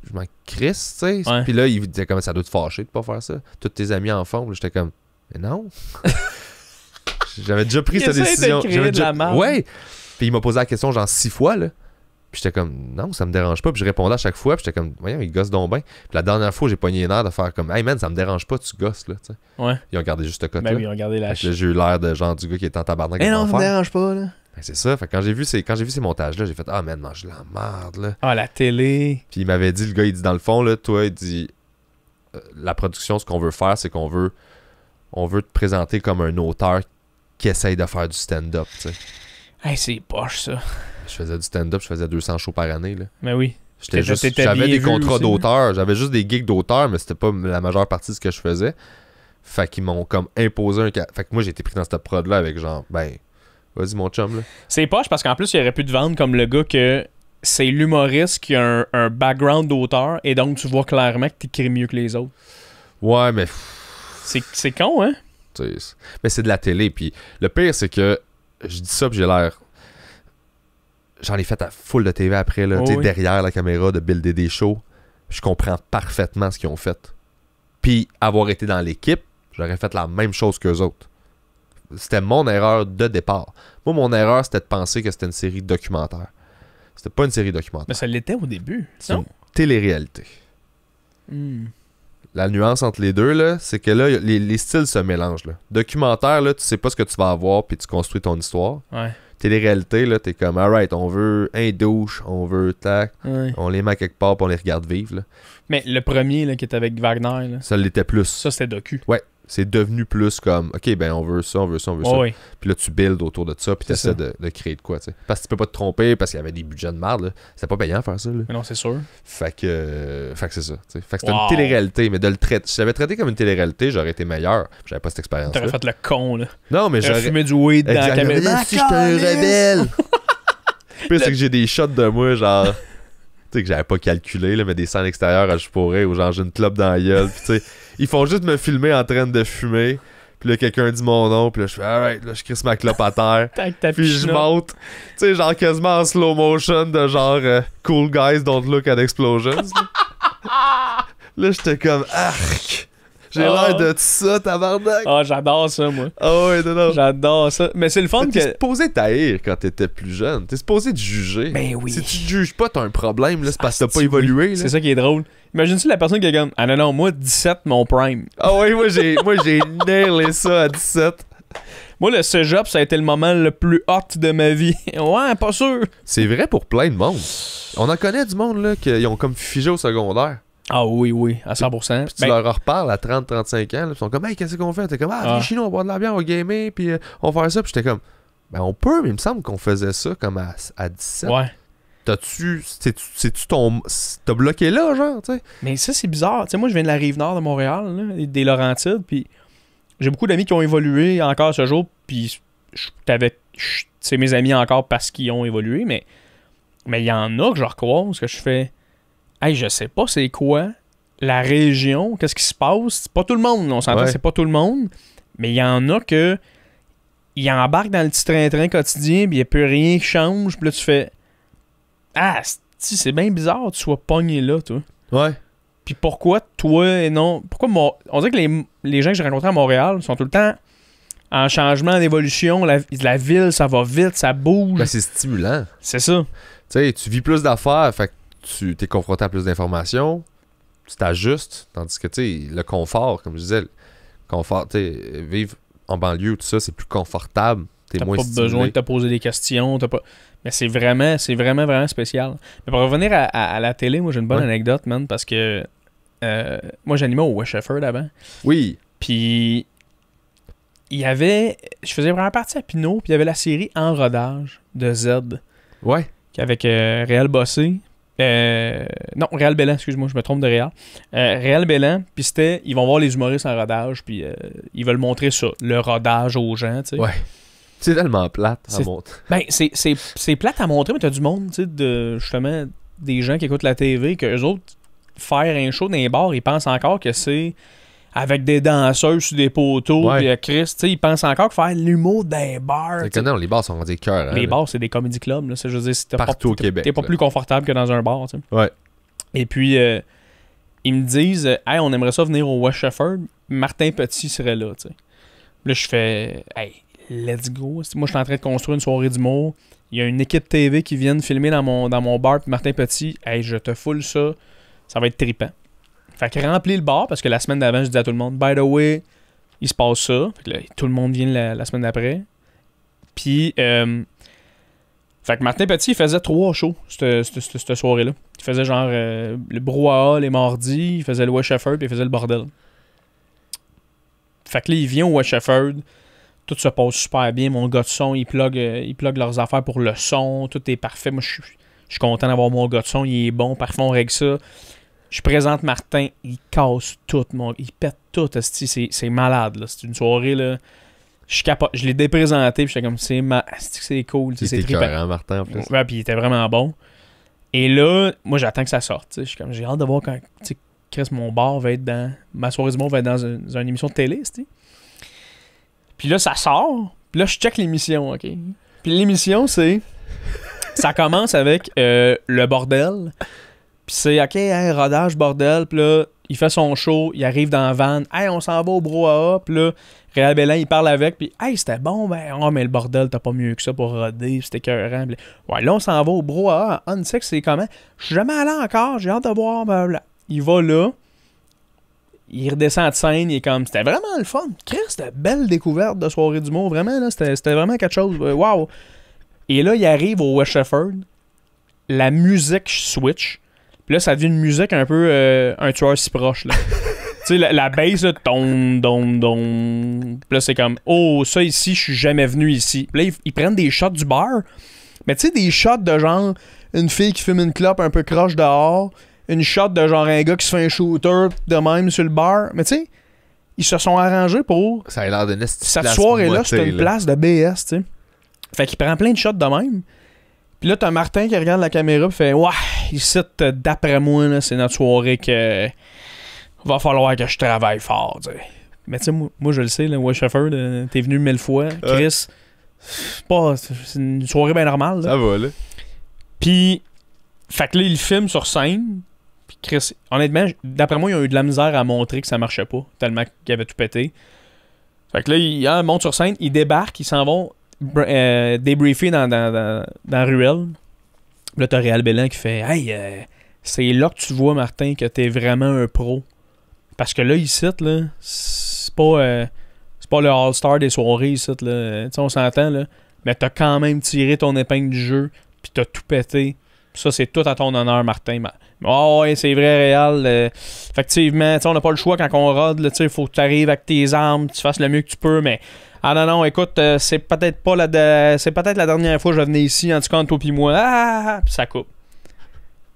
je m'en crisse, tu sais. Ouais. Puis là, il disait comme, ça doit te fâcher de pas faire ça. Tous tes amis en font. J'étais comme, mais non. J'avais déjà pris cette décision. J'avais de la merde. Ouais. Puis il m'a posé la question genre 6 fois, là. Puis j'étais comme, non, ça me dérange pas. Puis je répondais à chaque fois. Puis j'étais comme, voyons, il gosse donc bien. Puis la dernière fois, j'ai pogné les nerfs de faire comme, hey man, ça me dérange pas, tu gosses, là, tu sais. Ouais. Ils ont gardé juste ce cote-là. Ben oui, regardez la Fait que là, j'ai eu l'air de genre du gars qui était en tabarnak. Mais non, ça me dérange pas, là. Ben, c'est ça. Fait que quand j'ai vu ces montages-là, j'ai fait, ah man, mange la merde, là. Ah, la télé. Puis il m'avait dit, le gars, il dit, dans le fond, là, toi, il dit, la production, ce qu'on veut faire, c'est qu'on veut te présenter comme un auteur qui essaye de faire du stand-up, tu sais. Hey, c'est poche, ça. Je faisais du stand-up, je faisais 200 shows par année, là. Mais oui. J'avais des contrats d'auteur, j'avais juste des gigs d'auteur, mais c'était pas la majeure partie de ce que je faisais. Fait qu'ils m'ont comme imposé un... Fait que moi, j'ai été pris dans cette prod-là avec genre, ben, vas-y mon chum, là. C'est poche parce qu'en plus, il aurait pu te vendre comme le gars que c'est l'humoriste qui a un background d'auteur et donc tu vois clairement que t'écris mieux que les autres. Ouais, mais... C'est con, hein? Mais c'est de la télé, puis le pire, c'est que je dis ça, puis j'ai l'air... J'en ai fait à full de TV après, là, tu sais, derrière la caméra, de builder des shows. Je comprends parfaitement ce qu'ils ont fait. Puis, avoir été dans l'équipe, j'aurais fait la même chose qu'eux autres. C'était mon erreur de départ. Moi, mon erreur, c'était de penser que c'était une série documentaire. C'était pas une série documentaire. Mais ça l'était au début, c'est une télé-réalité. La nuance entre les deux, là, c'est que là, les styles se mélangent. Là. Documentaire, là, tu sais pas ce que tu vas avoir, puis tu construis ton histoire. Ouais. Télé-réalité, là, t'es comme, alright, on veut un douche, on veut tac, on les met à quelque part, puis on les regarde vivre. Là. Mais le premier là, qui était avec Wagner, là, ça l'était plus. ça c'était docu. Ouais, c'est devenu plus comme, ok, ben on veut ça, on veut ça, on veut ça. Oui. Puis là, tu builds autour de ça, puis tu essaies de créer de quoi, tu sais. Parce que tu peux pas te tromper, parce qu'il y avait des budgets de merde, là. C'était pas payant à faire ça, là. Mais non, c'est sûr. Fait que c'est ça, tu sais. Fait que c'était une télé-réalité, mais de le traiter. Si j'avais traité comme une télé-réalité, j'aurais été meilleur. J'avais pas cette expérience-là. T'aurais fait le con, là. Non, mais j'aurais fumé du weed dans la caméra. Si j'étais un rebelle! Le pire, c'est que j'ai des shots de moi, genre... Tu sais, que j'avais pas calculé, là, mais des scènes extérieures, je pourrais, ou genre j'ai une clope dans la gueule, puis tu sais, ils font juste me filmer en train de fumer, puis là, quelqu'un dit mon nom, puis là, je fais, alright, là, je crisse ma clope à terre, puis je monte, tu sais, genre quasiment en slow motion, de genre, cool guys don't look at explosions. Là, j'étais comme, arc! J'ai l'air de ça, tabarnak! Ah, j'adore ça, moi. Ah ouais, non. J'adore ça. Mais c'est le fun que... T'es supposé t'haïr quand t'étais plus jeune. T'es supposé te juger. Ben oui. Si tu te juges pas, t'as un problème, là, c'est parce que t'as pas évolué. Là. C'est ça qui est drôle. Imagine-tu la personne qui est comme, ah non, moi, 17, mon prime. Ah ouais, moi, j'ai nailé ça à 17. Moi, le cégep, ça a été le moment le plus hot de ma vie. Ouais, pas sûr. C'est vrai pour plein de monde. On en connaît du monde, là, qui ont comme figé au secondaire. Ah oui, à 100%. Puis tu leur reparles à 30-35 ans, là, ils sont comme, hey, qu'est-ce qu'on fait? T'es comme, viens chez nous, on va boire de la bière, on va gamer, puis on va faire ça. Puis j'étais comme, ben on peut, mais il me semble qu'on faisait ça comme à 17. Ouais. C'est-tu ton. T'as bloqué là, genre, tu sais? Mais ça, c'est bizarre. Tu sais, moi, je viens de la Rive-Nord de Montréal, là, des Laurentides, puis j'ai beaucoup d'amis qui ont évolué encore ce jour, puis c'est mes amis encore parce qu'ils ont évolué, mais il y en a que je recroise, que je fais... Hey, je sais pas c'est quoi la région, qu'est-ce qui se passe. C'est pas tout le monde, on s'entend, c'est pas tout le monde. Mais il y en a que ils embarquent dans le petit train-train quotidien, puis il n'y a plus rien qui change. Puis là, tu fais c'est bien bizarre que tu sois pogné là, toi. Ouais. Puis pourquoi toi et non. Pourquoi on dirait que les gens que j'ai rencontrés à Montréal sont tout le temps en changement, en évolution. La ville, ça va vite, ça bouge. Ben, c'est stimulant. C'est ça. Tu sais, tu vis plus d'affaires, fait que tu t'es confronté à plus d'informations, tu t'ajustes, tandis que, tu sais, le confort, comme je disais, le confort, tu sais, vivre en banlieue, tout ça, c'est plus confortable, t'es moins stimulé. T'as pas besoin de te poser des questions, mais c'est vraiment spécial. Mais pour revenir à la télé, moi, j'ai une bonne anecdote, man, parce que moi, j'animais au West Shefford avant. Oui. Puis, il y avait... Je faisais vraiment partie à Pinot, puis il y avait la série En rodage de Z. Ouais. Avec Réal Bossé. Non, Réal Bellan, excuse-moi, je me trompe de Réal. Réal Bellan, puis c'était, ils vont voir les humoristes en rodage, puis ils veulent montrer ça, le rodage aux gens, tu sais. Ouais. C'est tellement plate à montrer. Ben, c'est plate à montrer, mais t'as du monde, tu sais, justement, des gens qui écoutent la TV, qu'eux autres, faire un show dans les bars, ils pensent encore que c'est avec des danseurs sur des poteaux, Ouais. puis Chris, tu sais, il pense encore que faire l'humour d'un bar. C'est que non, les bars sont rendus cœur. Les bars, c'est des comedy clubs, là. Je veux dire, Partout au Québec, t'es pas là. plus confortable que dans un bar, tu sais. Ouais. Et puis, ils me disent, hey, on aimerait ça venir au West Shefford. Martin Petit serait là, tu sais. Là, je fais, hey, let's go. Moi, je suis en train de construire une soirée d'humour. Il y a une équipe TV qui vient de filmer dans mon bar, puis Martin Petit, hey, je te foule ça. Ça va être trippant. Fait que remplis le bar, parce que la semaine d'avant, je disais à tout le monde, by the way, il se passe ça. Fait que là, tout le monde vient la semaine d'après. Puis, fait que Martin Petit, il faisait 3 shows cette soirée-là. Il faisait genre le brouhaha les mardis, il faisait le West Shefford, puis il faisait le bordel. Fait que là, il vient au West Shefford, tout se passe super bien. Mon gars de son, il plug leurs affaires pour le son, tout est parfait. Moi, je suis content d'avoir mon gars de son, il est bon, parfait, on règle ça. Je présente Martin, il casse tout, il pète tout, c'est malade, là. C'est une soirée, là. Je l'ai déprésenté, puis j'étais comme, c'est cool, c'est trippant. écœurant, Martin, en plus. Ouais, puis il était vraiment bon. Et là, moi, j'attends que ça sorte. Je suis comme, j'ai hâte de voir quand Chris, mon bar va être dans. Ma soirée du monde va être dans une émission de télé, tu sais. Puis là, ça sort. Puis là, je check l'émission, OK? Puis l'émission, c'est. Ça commence avec le bordel. Puis c'est, OK, hey, rodage, bordel. Puis là, il fait son show. Il arrive dans la van. Hey, on s'en va au brouhaha. Puis là, Réal Bélan, il parle avec. Puis, hey, c'était bon. Ben, oh, mais le bordel, t'as pas mieux que ça pour roder. C'était écœurant. Puis, ouais, là, on s'en va au brouhaha. Unsex, c'est comment? Je suis jamais allé encore. J'ai hâte de voir. Blablabla. Il va là. Il redescend de scène. Il est comme, c'était vraiment le fun. Chris, c'était belle découverte de soirée d'humour. Vraiment, là, c'était vraiment quelque chose. Wow. Et là, il arrive au West Shefford. La musique switch. Puis là, ça devient une musique un peu un tueur si proche, là. Tu sais, la bass, là, tom. Puis là, c'est comme, oh, ça ici, je suis jamais venu ici. Puis là, ils prennent des shots du bar. Mais tu sais, des shots de genre, une fille qui fume une clope un peu croche dehors. Une shot de genre un gars qui se fait un shooter de même sur le bar. Mais tu sais, ils se sont arrangés pour. Ça a l'air d'une cette soirée-là, c'était une place de BS, tu sais. Fait qu'il prend plein de shots de même. Puis là, t'as Martin qui regarde la caméra et fait, ouais, ici, d'après moi, là, c'est notre soirée que va falloir que je travaille fort, tu sais. Mais tu sais, moi, je le sais, là, West Shefford, t'es venu 1000 fois. Chris, c'est une soirée bien normale, là. Ça va, là. Puis, fait que là, il filme sur scène. Puis Chris, honnêtement, d'après moi, ils ont eu de la misère à montrer que ça marchait pas, tellement qu'il avait tout pété. Fait que là, il monte sur scène, ils débarquent, ils s'en vont débriefer dans la ruelle. Là, t'as Réal Bélan qui fait, hey, c'est là que tu vois, Martin, que t'es vraiment un pro. Parce que là, ici, là, c'est pas le All-Star des soirées, ici, là. Tu sais, on s'entend, là. Mais t'as quand même tiré ton épingle du jeu, puis t'as tout pété. Ça, c'est tout à ton honneur, Martin. Oh, ouais, c'est vrai, Réal. Effectivement, on n'a pas le choix quand on rode. Il faut que tu arrives avec tes armes, tu fasses le mieux que tu peux. Mais, non, écoute, c'est peut-être pas c'est peut-être la dernière fois que je venais ici, en tout cas, entre toi et moi. Puis ça coupe.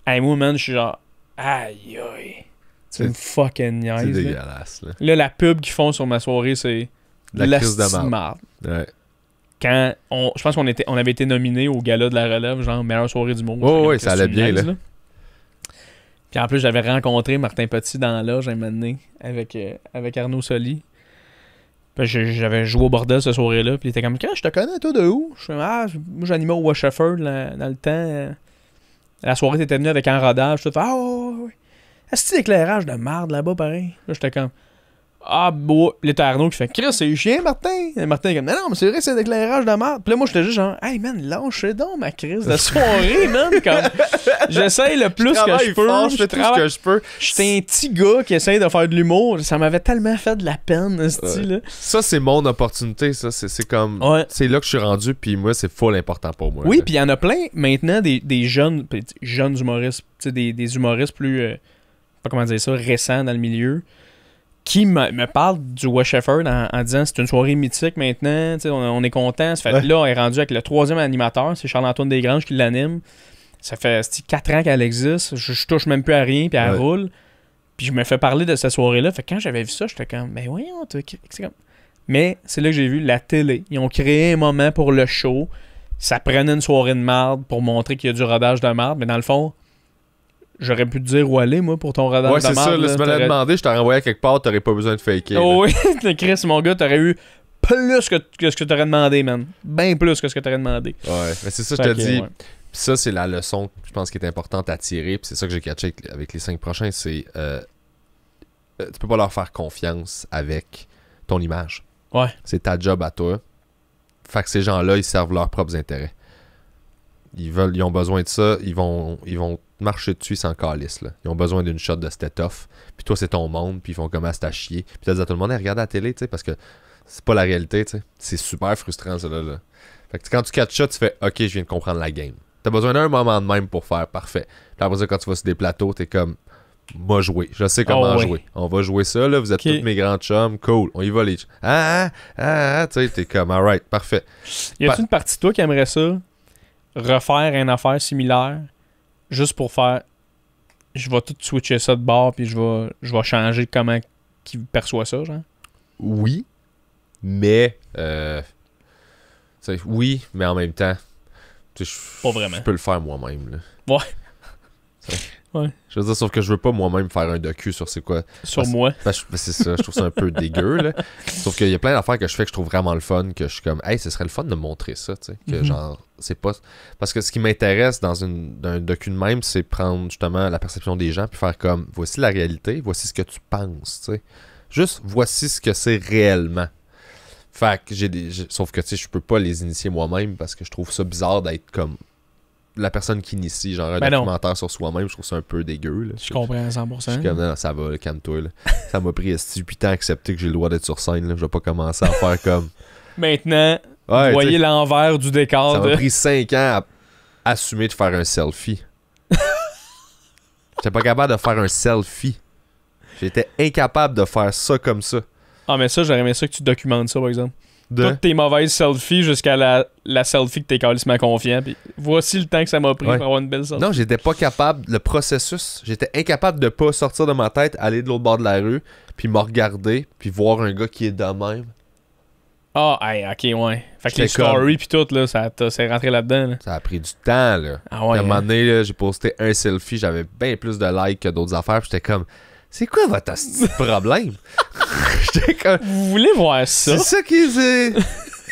Hey, moi, man, je suis genre, aïe, aïe. C'est une fucking niaise. C'est dégueulasse, là. Là, la pub qu'ils font sur ma soirée, c'est de la crise de marde. Ouais. Quand je pense qu'on avait été nominé au gala de la relève, genre meilleure soirée du monde. Oh, oui, ça allait bien, là. Puis en plus, j'avais rencontré Martin Petit dans la loge un moment donné avec Arnaud Soli. Puis j'avais joué au bordel cette soirée-là. Puis il était comme, je te connais, toi, de où? Je fais, moi, j'animais au West Shefford dans le temps. La soirée, t'étais venu avec un rodage. Tout fait, oui. Est-ce que l'éclairage de marde là-bas, pareil? Là, j'étais comme, bon. Là, t'as Arnaud qui fait, Chris, c'est chien, Martin. Et Martin est comme, non, mais c'est vrai, c'est l'éclairage de marde. Puis là, moi, j'étais juste genre, hey, man, lâchez donc ma crise de soirée, man. Comme, j'essaye le plus que je peux. Je fais tout ce que je peux. J'étais un petit gars qui essaye de faire de l'humour. Ça m'avait tellement fait de la peine, ce style-là. Ça, c'est mon opportunité, ça. C'est comme, c'est là que je suis rendu, puis moi, c'est full important pour moi. Oui, puis il y en a plein maintenant, des jeunes humoristes, des humoristes plus, pas comment dire ça, récents dans le milieu, qui me parle du West Shefford en disant c'est une soirée mythique maintenant, on est content. Ça fait, là, on est rendu avec le 3e animateur, c'est Charles-Antoine Desgranges qui l'anime. Ça fait 4 ans qu'elle existe, je touche même plus à rien, puis elle roule. Puis je me fais parler de cette soirée-là. Fait que quand j'avais vu ça, j'étais comme, mais voyons, c'est comme. Mais c'est là que j'ai vu la télé. Ils ont créé un moment pour le show. Ça prenait une soirée de marde pour montrer qu'il y a du rodage de marde, mais dans le fond, j'aurais pu te dire où aller, moi, pour ton radar Ouais, de c'est ça. marde, Là, si tu me l'avais demandé, je t'aurais envoyé à quelque part, t'aurais pas besoin de faker. Oh oui, Chris, mon gars, t'aurais eu plus que ce que t'aurais demandé, man. Ben plus que ce que t'aurais demandé. Ouais, mais c'est ça, je Fait te que, dis. ouais. Pis ça, c'est la leçon, je pense, qui est importante à tirer. Puis c'est ça que j'ai catché avec les 5 prochains, c'est... tu peux pas leur faire confiance avec ton image. Ouais. C'est ta job à toi. Fait que ces gens-là, ils servent leurs propres intérêts. Ils ont besoin de ça, ils vont marcher dessus sans calice, là. Ils ont besoin d'une shot de set-off. Puis toi, c'est ton monde, puis ils font comment c'est à chier. Puis t'as dit à tout le monde, hey, regarde la télé, tu sais, parce que c'est pas la réalité, tu sais. C'est super frustrant, ça, là. Fait que quand tu catches ça, tu fais, OK, je viens de comprendre la game. T'as besoin d'un moment de même pour faire, parfait. Puis après ça, quand tu vas sur des plateaux, t'es comme, moi jouer. Je sais comment jouer. On va jouer ça, là. Vous êtes tous mes grands chums. Cool. On y va, les chums. Tu sais, t'es comme, alright, parfait. Y a-tu une partie de toi qui aimerait ça? Refaire une affaire similaire? Juste pour faire... Je vais tout switcher ça de bord, puis je vais changer comment qui perçoit ça, genre? Oui. Mais... oui, mais en même temps... Pas vraiment. Je peux le faire moi-même, là. Ouais. Ouais. Je veux dire, sauf que je veux pas moi-même faire un docu sur c'est quoi. Sur moi. C'est ça, je trouve ça un peu dégueu, là. Sauf qu'il y a plein d'affaires que je fais que je trouve vraiment le fun, que je suis comme, hey, ce serait le fun de me montrer ça, tu sais. Que genre, c'est pas. Parce que ce qui m'intéresse dans un docu de même, c'est prendre justement la perception des gens, puis faire comme, voici la réalité, voici ce que tu penses, tu sais. Juste, voici ce que c'est réellement. Fait que sauf que, tu sais, je peux pas les initier moi-même parce que je trouve ça bizarre d'être comme la personne qui initie, genre un documentaire sur soi-même, je trouve ça un peu dégueu. Là. Je comprends à 100%. Je suis comme, non, ça va, calme-toi. Là. Ça m'a pris 8 ans à accepter que j'ai le droit d'être sur scène. Là. Je vais pas commencer à faire comme... Maintenant, vous voyez l'envers du décor. Ça m'a pris 5 ans à assumer de faire un selfie. J'étais pas capable de faire un selfie. J'étais incapable de faire ça comme ça. Ah, mais ça, j'aurais aimé ça que tu documentes ça, par exemple. Toutes tes mauvaises selfies jusqu'à la selfie que t'es calissement confiant. Puis voici le temps que ça m'a pris pour avoir une belle selfie. Non, j'étais pas capable. Le processus, j'étais incapable de pas sortir de ma tête, aller de l'autre bord de la rue, puis me regarder, puis voir un gars qui est de même. Ah, hey, ok, ouais. Fait que les stories pis tout, là, c'est rentré là-dedans. Là. Ça a pris du temps, là. Ah ouais. À un moment donné, là, j'ai posté un selfie, j'avais bien plus de likes que d'autres affaires, puis j'étais comme, c'est quoi votre problème? J'étais comme, vous voulez voir ça? C'est ça qui est.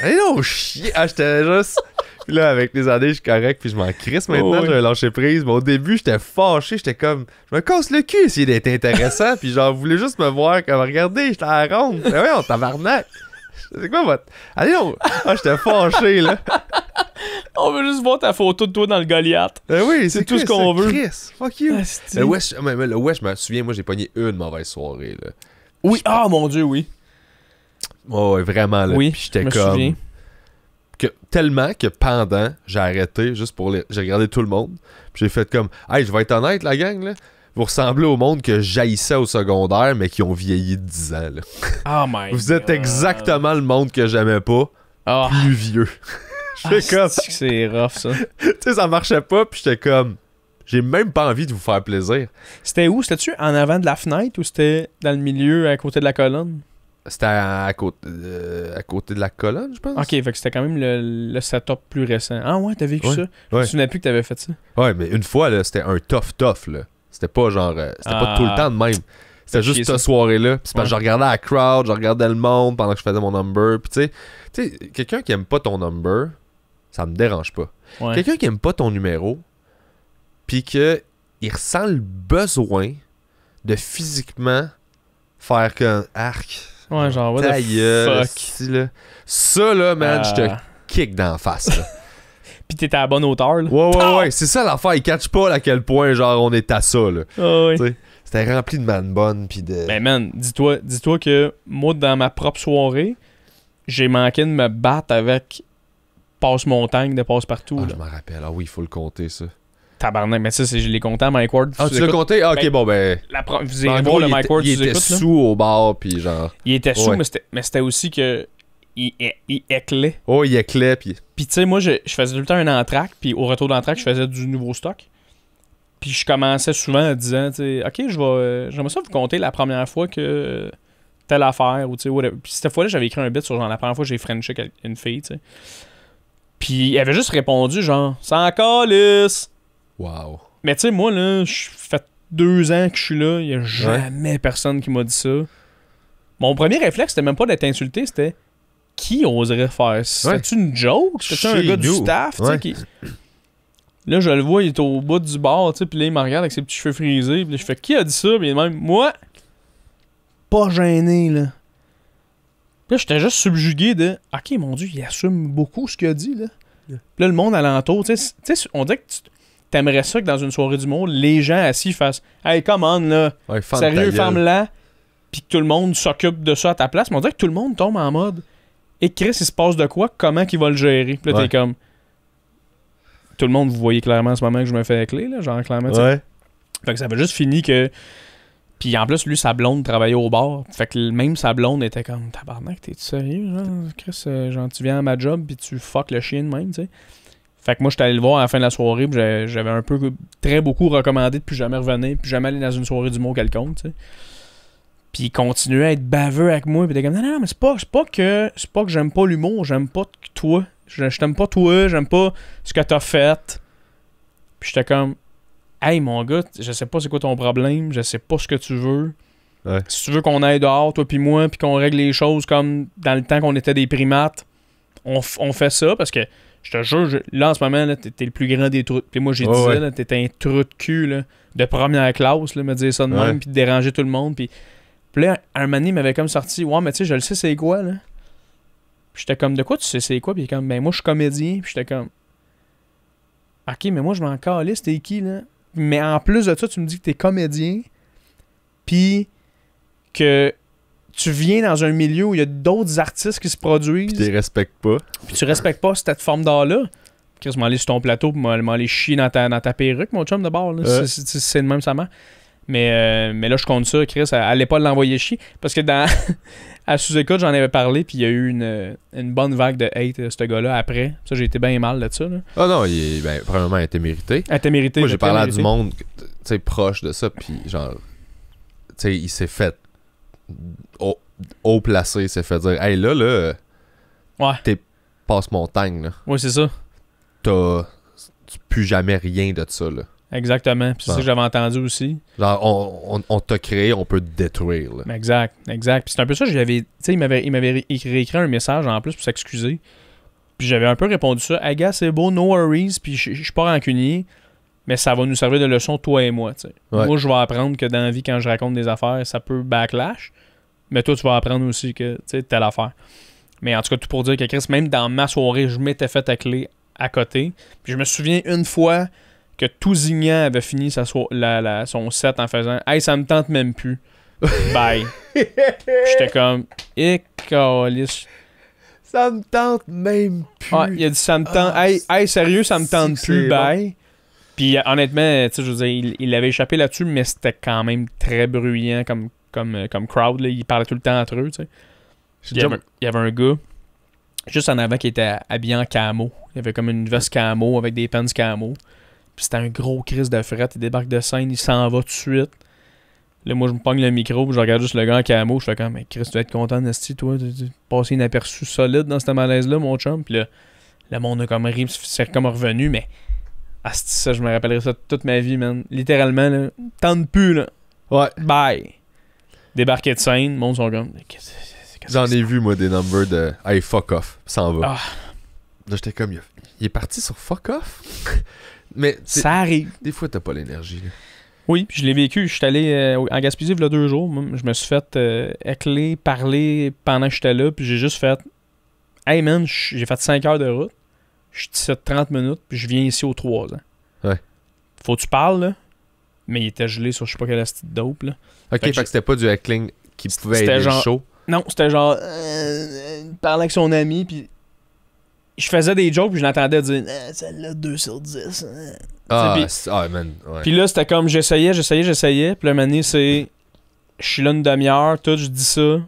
Allez non, chier. Ah, j'étais juste. Puis là, avec les années, je suis correct, puis je m'en crisse maintenant, j'avais lâché prise. Mais au début, j'étais fâché, j'étais comme, je me casse le cul essayer d'être intéressant, puis genre, vous voulez juste me voir comme, regardez, j'étais à la ronde. Mais ouais, on tabarnak. C'est quoi votre. Allez non! Ah, j'étais fâché, là. On veut juste voir ta photo de toi dans le Goliath. Oui, c'est tout ce qu'on veut. Chris, fuck you. Ah, le Wesh, je me souviens, moi, j'ai pogné une mauvaise soirée, là. Oui, mon Dieu, oui. Oh, ouais, vraiment, là. Oui, puis j'étais me comme. souviens. Tellement que pendant, j'ai arrêté juste pour j'ai regardé tout le monde. Puis j'ai fait comme, hey, je vais être honnête, la gang, là. Vous ressemblez au monde que j'haïssais au secondaire, mais qui ont vieilli de 10 ans, là. Oh my Vous êtes exactement le monde que j'aimais pas, plus vieux. J'étais comme. C'est rough, ça. Tu sais, ça marchait pas, puis j'étais comme. J'ai même pas envie de vous faire plaisir. C'était où? C'était-tu en avant de la fenêtre ou c'était dans le milieu, à côté de la colonne? C'était à côté de la colonne, je pense. Ok, fait que c'était quand même le setup plus récent. Ah ouais, t'as vécu ça? Je me souvenais plus que t'avais fait ça. Ouais, mais une fois, là, c'était un tough, là. C'était pas genre... c'était pas tout le temps de même. C'était juste cette soirée-là. Puis c'est parce que je regardais la crowd, je regardais le monde pendant que je faisais mon number. Puis tu sais, quelqu'un qui aime pas ton number, ça me dérange pas. Ouais. Quelqu'un qui aime pas ton numéro, puis qu'il ressent le besoin de physiquement faire qu'un arc. Ouais, genre, what ta the gueule, fuck. là. Ça, là, man, je te kick d'en face, là. Pis t'étais à la bonne hauteur, là. Ouais. C'est ça l'affaire. Il catch pas à quel point, genre, on est à ça, là. Ouais. T'sais, c'était rempli de man bonne, pis de... Ben, man, dis-toi que moi, dans ma propre soirée, j'ai manqué de me battre avec Passe-Montagne de Passe-Partout. Je m'en rappelle. Ah oui, il faut le compter, ça. Tabarnak, mais ça, je l'ai compté à Mike Ward. Ah, tu l'as compté? Ah, ok, ben, bon, ben... Vous irez voir le Mike Ward, il était sous au bar, puis genre... Il était sous, mais c'était aussi que... Il éclait. Oh, il éclait, puis... Puis tu sais, moi, je faisais tout le temps un entraque, puis au retour d'entraque, je faisais du nouveau stock. Puis je commençais souvent en disant, tu sais, OK, j'aimerais ça vous compter la première fois que telle affaire, ou tu sais, whatever. Puis cette fois-là, j'avais écrit un bit sur genre la première fois que j'ai frenché une fille, tu sais. Puis il avait juste répondu, genre, c'est encore lisse. Wow. Mais tu sais, moi, là, je fait 2 ans que je suis là, il y a jamais personne qui m'a dit ça. Mon premier réflexe, c'était même pas d'être insulté, c'était qui oserait faire ça? C'était-tu une joke? C'était-tu un gars du staff, tu sais, qui... Là, je le vois, il est au bout du bar, tu sais, puis là, il me regarde avec ses petits cheveux frisés, puis là, je fais, qui a dit ça? Puis même, moi, pas gêné, là. Puis là, j'étais juste subjugué de, ok, mon Dieu, il assume beaucoup ce qu'il a dit, là. Puis là, le monde alentour, tu sais, on dirait que t'aimerais ça que dans une soirée d'humour, les gens assis fassent, hey, come on, là, sérieux, ferme-la, puis que tout le monde s'occupe de ça à ta place. Mais on dirait que tout le monde tombe en mode, et Chris, il se passe de quoi? Comment qu'il va le gérer? Puis là, t'es comme... Tout le monde, vous voyez clairement en ce moment que je me fais la clé, là, genre clairement, Ouais. Fait que ça avait juste fini que... Puis en plus, lui, sa blonde travaillait au bar. Fait que même sa blonde était comme, tabarnak, t'es sérieux, genre, Chris, genre, tu viens à ma job puis tu fuck le chien de même, tu sais. Fait que moi, j'étais allé le voir à la fin de la soirée, puis j'avais un peu, très beaucoup recommandé de plus jamais revenir, puis jamais aller dans une soirée d'humour quelconque, tu sais. Puis il continuait à être baveux avec moi, puis t'es comme, non, mais c'est pas que j'aime pas l'humour, j'aime pas toi. Je t'aime pas toi, j'aime pas ce que t'as fait. Puis j'étais comme, hey mon gars, je sais pas c'est quoi ton problème, je sais pas ce que tu veux. Ouais. Si tu veux qu'on aille dehors, toi puis moi, puis qu'on règle les choses comme dans le temps qu'on était des primates, on fait ça, parce que je te jure, là en ce moment, là, t'es le plus grand des trous. Puis moi j'ai dit là, t'étais un trou de cul là, de première classe, là, me dire ça de même, puis de déranger tout le monde. Puis là, un moment donné, il m'avait comme sorti, ouais, mais tu sais, je le sais c'est quoi là. Puis j'étais comme, de quoi tu sais c'est quoi? Puis il est comme, ben moi je suis comédien. Puis j'étais comme, ok, mais moi je m'en calisse, t'es qui là? Mais en plus de ça, tu me dis que t'es comédien, puis que tu viens dans un milieu où il y a d'autres artistes qui se produisent. Puis tu les respectes pas. Puis tu respectes pas cette forme d'art-là. Chris, m'en aller sur ton plateau, puis m'aller chier dans ta perruque, mon chum de bord. Là. C'est de même ça marche. Mais là, je compte ça, Chris, allez pas l'envoyer chier. Parce que à sous-écoute, j'en avais parlé, puis il y a eu une bonne vague de hate de ce gars-là après. Ça, j'ai été bien mal de ça. Là. Ah non, premièrement, il était mérité. Elle était mérité. Moi, j'ai parlé à du monde, tu sais, proche de ça, puis genre, tu sais, il s'est fait haut placé, il s'est fait dire, hey là, t'es passe-montagne, là. Ouais, c'est ça. Tu pues jamais rien de ça, là. Exactement. Puis c'est ça que j'avais entendu aussi. Genre, on t'a créé, on peut te détruire. Là. Exact. Puis c'est un peu ça, tu sais, il m'avait réécrit un message en plus pour s'excuser. Puis j'avais un peu répondu ça. Hey gars, c'est beau, no worries. Puis je suis pas rancunier, mais ça va nous servir de leçon, toi et moi. T'sais. Ouais. Moi, je vais apprendre que dans la vie, quand je raconte des affaires, ça peut backlash. Mais toi, tu vas apprendre aussi que, tu sais, telle affaire. Mais en tout cas, tout pour dire que Chris, même dans ma soirée, je m'étais fait tacler à côté. Puis je me souviens une fois que Tousignan avait fini son set en faisant « Hey, ça me tente même plus. Bye. » J'étais comme « Calice. » Ça me tente même plus. Ah, il a dit « Ça me tente. Hey, sérieux, ça me tente plus. Bye. » Puis honnêtement, tu sais, je veux dire, il avait échappé là-dessus, mais c'était quand même très bruyant comme crowd. Là. Ils parlaient tout le temps entre eux, tu sais. Il y avait un gars juste en avant qui était habillé en camo. Il avait comme une veste camo avec des pants camo. Puis c'était un gros crise de fret. Il débarque de scène, il s'en va tout de suite. Là, moi, je me pogne le micro, puis je regarde juste le gars en camo. Je fais comme, mais Chris, tu vas être content, Nasty, toi, de passer inaperçu solide dans ce malaise-là, mon chum. Puis là, le monde a comme ri, c'est comme revenu, mais asti, ça, je me rappellerai ça toute ma vie, man. Littéralement, là, tente plus, là. Ouais. Bye. Débarqué de scène, le monde sont comme, j'en ai vu, moi, des numbers de hey, fuck off, s'en va. Ah. Là, j'étais comme, il est parti sur fuck off. Mais ça arrive. Des fois, t'as pas l'énergie. Là. Oui, puis je l'ai vécu. Je suis allé en Gaspésie il y a 2 jours. Je me suis fait écler, parler pendant que j'étais là. Puis j'ai juste fait hey man, j'ai fait 5 heures de route. Je suis ici 30 minutes. Puis je viens ici aux 3 ans. Ouais. Faut que tu parles, là. Mais il était gelé sur je sais pas quelle astuce dope, là. Ok, fait que c'était pas du heckling qui pouvait être genre, chaud. Non, c'était genre parler avec son ami. Puis je faisais des jokes, puis je l'entendais dire celle-là 2 sur 10. Man. Ouais. Puis là, c'était comme j'essayais. Puis là, un moment donné, c'est je suis là une demi-heure, tout, je dis ça.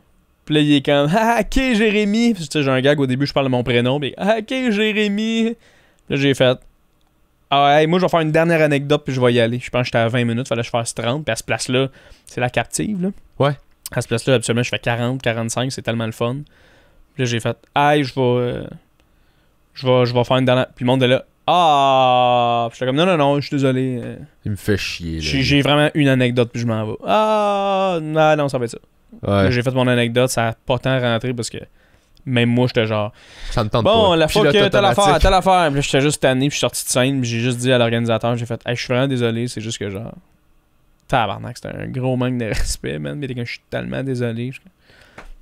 Puis là, il est comme ok, Jérémy. Puis tu sais, j'ai un gag au début, je parle de mon prénom. Puis ok, Jérémy. Là, j'ai fait hey, moi, je vais faire une dernière anecdote, puis je vais y aller. Je pense que j'étais à 20 minutes, fallait que je fasse 30. Puis à ce place-là, c'est la captive, là. Ouais. À ce place-là, absolument, je fais 40, 45, c'est tellement le fun. Puis là, j'ai fait hey, je vais faire une dernière. Puis le monde est là Ah! Puis j'étais comme, non, je suis désolé. Il me fait chier. Là. J'ai vraiment une anecdote, puis je m'en vais. Ah! Non, ça va être ça. Ouais. Là, j'ai fait mon anecdote, ça a pas tant rentré parce que même moi, j'étais genre. Ça me tente pas. Bon, la fois Pilote que telle affaire. automatique. Puis là, j'étais juste tanné, puis je suis sorti de scène, puis j'ai juste dit à l'organisateur, j'ai fait, hey, je suis vraiment désolé, c'est juste que genre. Tabarnak, c'était un gros manque de respect, man. Mais je suis tellement désolé.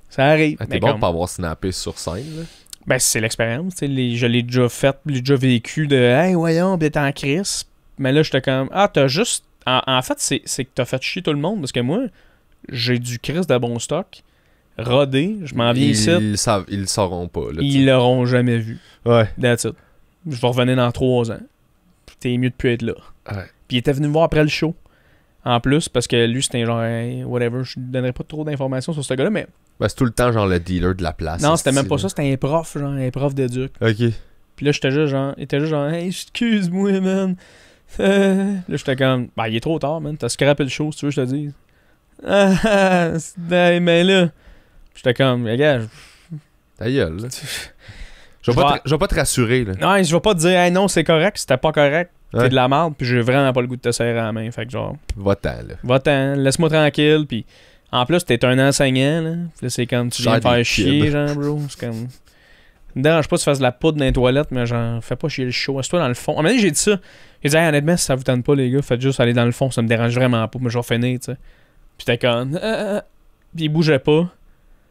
Ça arrive. Ah, mais t'es bon comme- pour pas avoir snappé sur scène, là. Ben, c'est l'expérience. Tu sais, je l'ai déjà fait, l'ai déjà vécu de hey, voyons, pis t'es en crise. Mais là, j'étais comme ah, t'as juste. En fait, c'est que t'as fait chier tout le monde parce que moi, j'ai du crise de bon stock. Rodé, je m'en viens ici. Ils le sauront pas, là. Ils l'auront jamais vu. Ouais. That's it. Je vais revenir dans 3 ans. Puis t'es mieux de plus être là. Ouais. Puis il était venu me voir après le show. En plus, parce que lui, c'était genre, hey, whatever, je donnerai pas trop d'informations sur ce gars-là, mais. Ben, c'est tout le temps, genre, le dealer de la place. Non, c'était même pas là. ça, c'était un prof, genre, un prof d'éduc. Ok. Puis là, j'étais juste genre, il était juste genre, hey, excuse-moi, man. Là, j'étais comme, bah, il est trop tard, man. T'as scrappé le show, si tu veux, je te dis. Mais là, j'étais comme, regarde, Ta gueule, là. Je vais pas te rassurer, là. non, je vais pas te dire, hey, non, c'est correct, c'était pas correct. Ouais. T'es de la merde, puis j'ai vraiment pas le goût de te serrer la main. Fait que genre, Va-t'en, là. va-t'en, laisse-moi tranquille, puis en plus, t'es un enseignant, là. Puis là, c'est comme, tu viens de Genre faire des chier, kids. genre, bro. C'est comme. Me dérange pas que tu fasses de la poudre dans les toilettes, mais genre, fais pas chier le show. Assieds-toi dans le fond. À un moment donné, j'ai dit ça. J'ai dit, hey, honnêtement, si ça vous tente pas, les gars, faites juste aller dans le fond, ça me dérange vraiment pas, mais je vais finir, tu sais. Puis t'es comme. Puis il bougeait pas.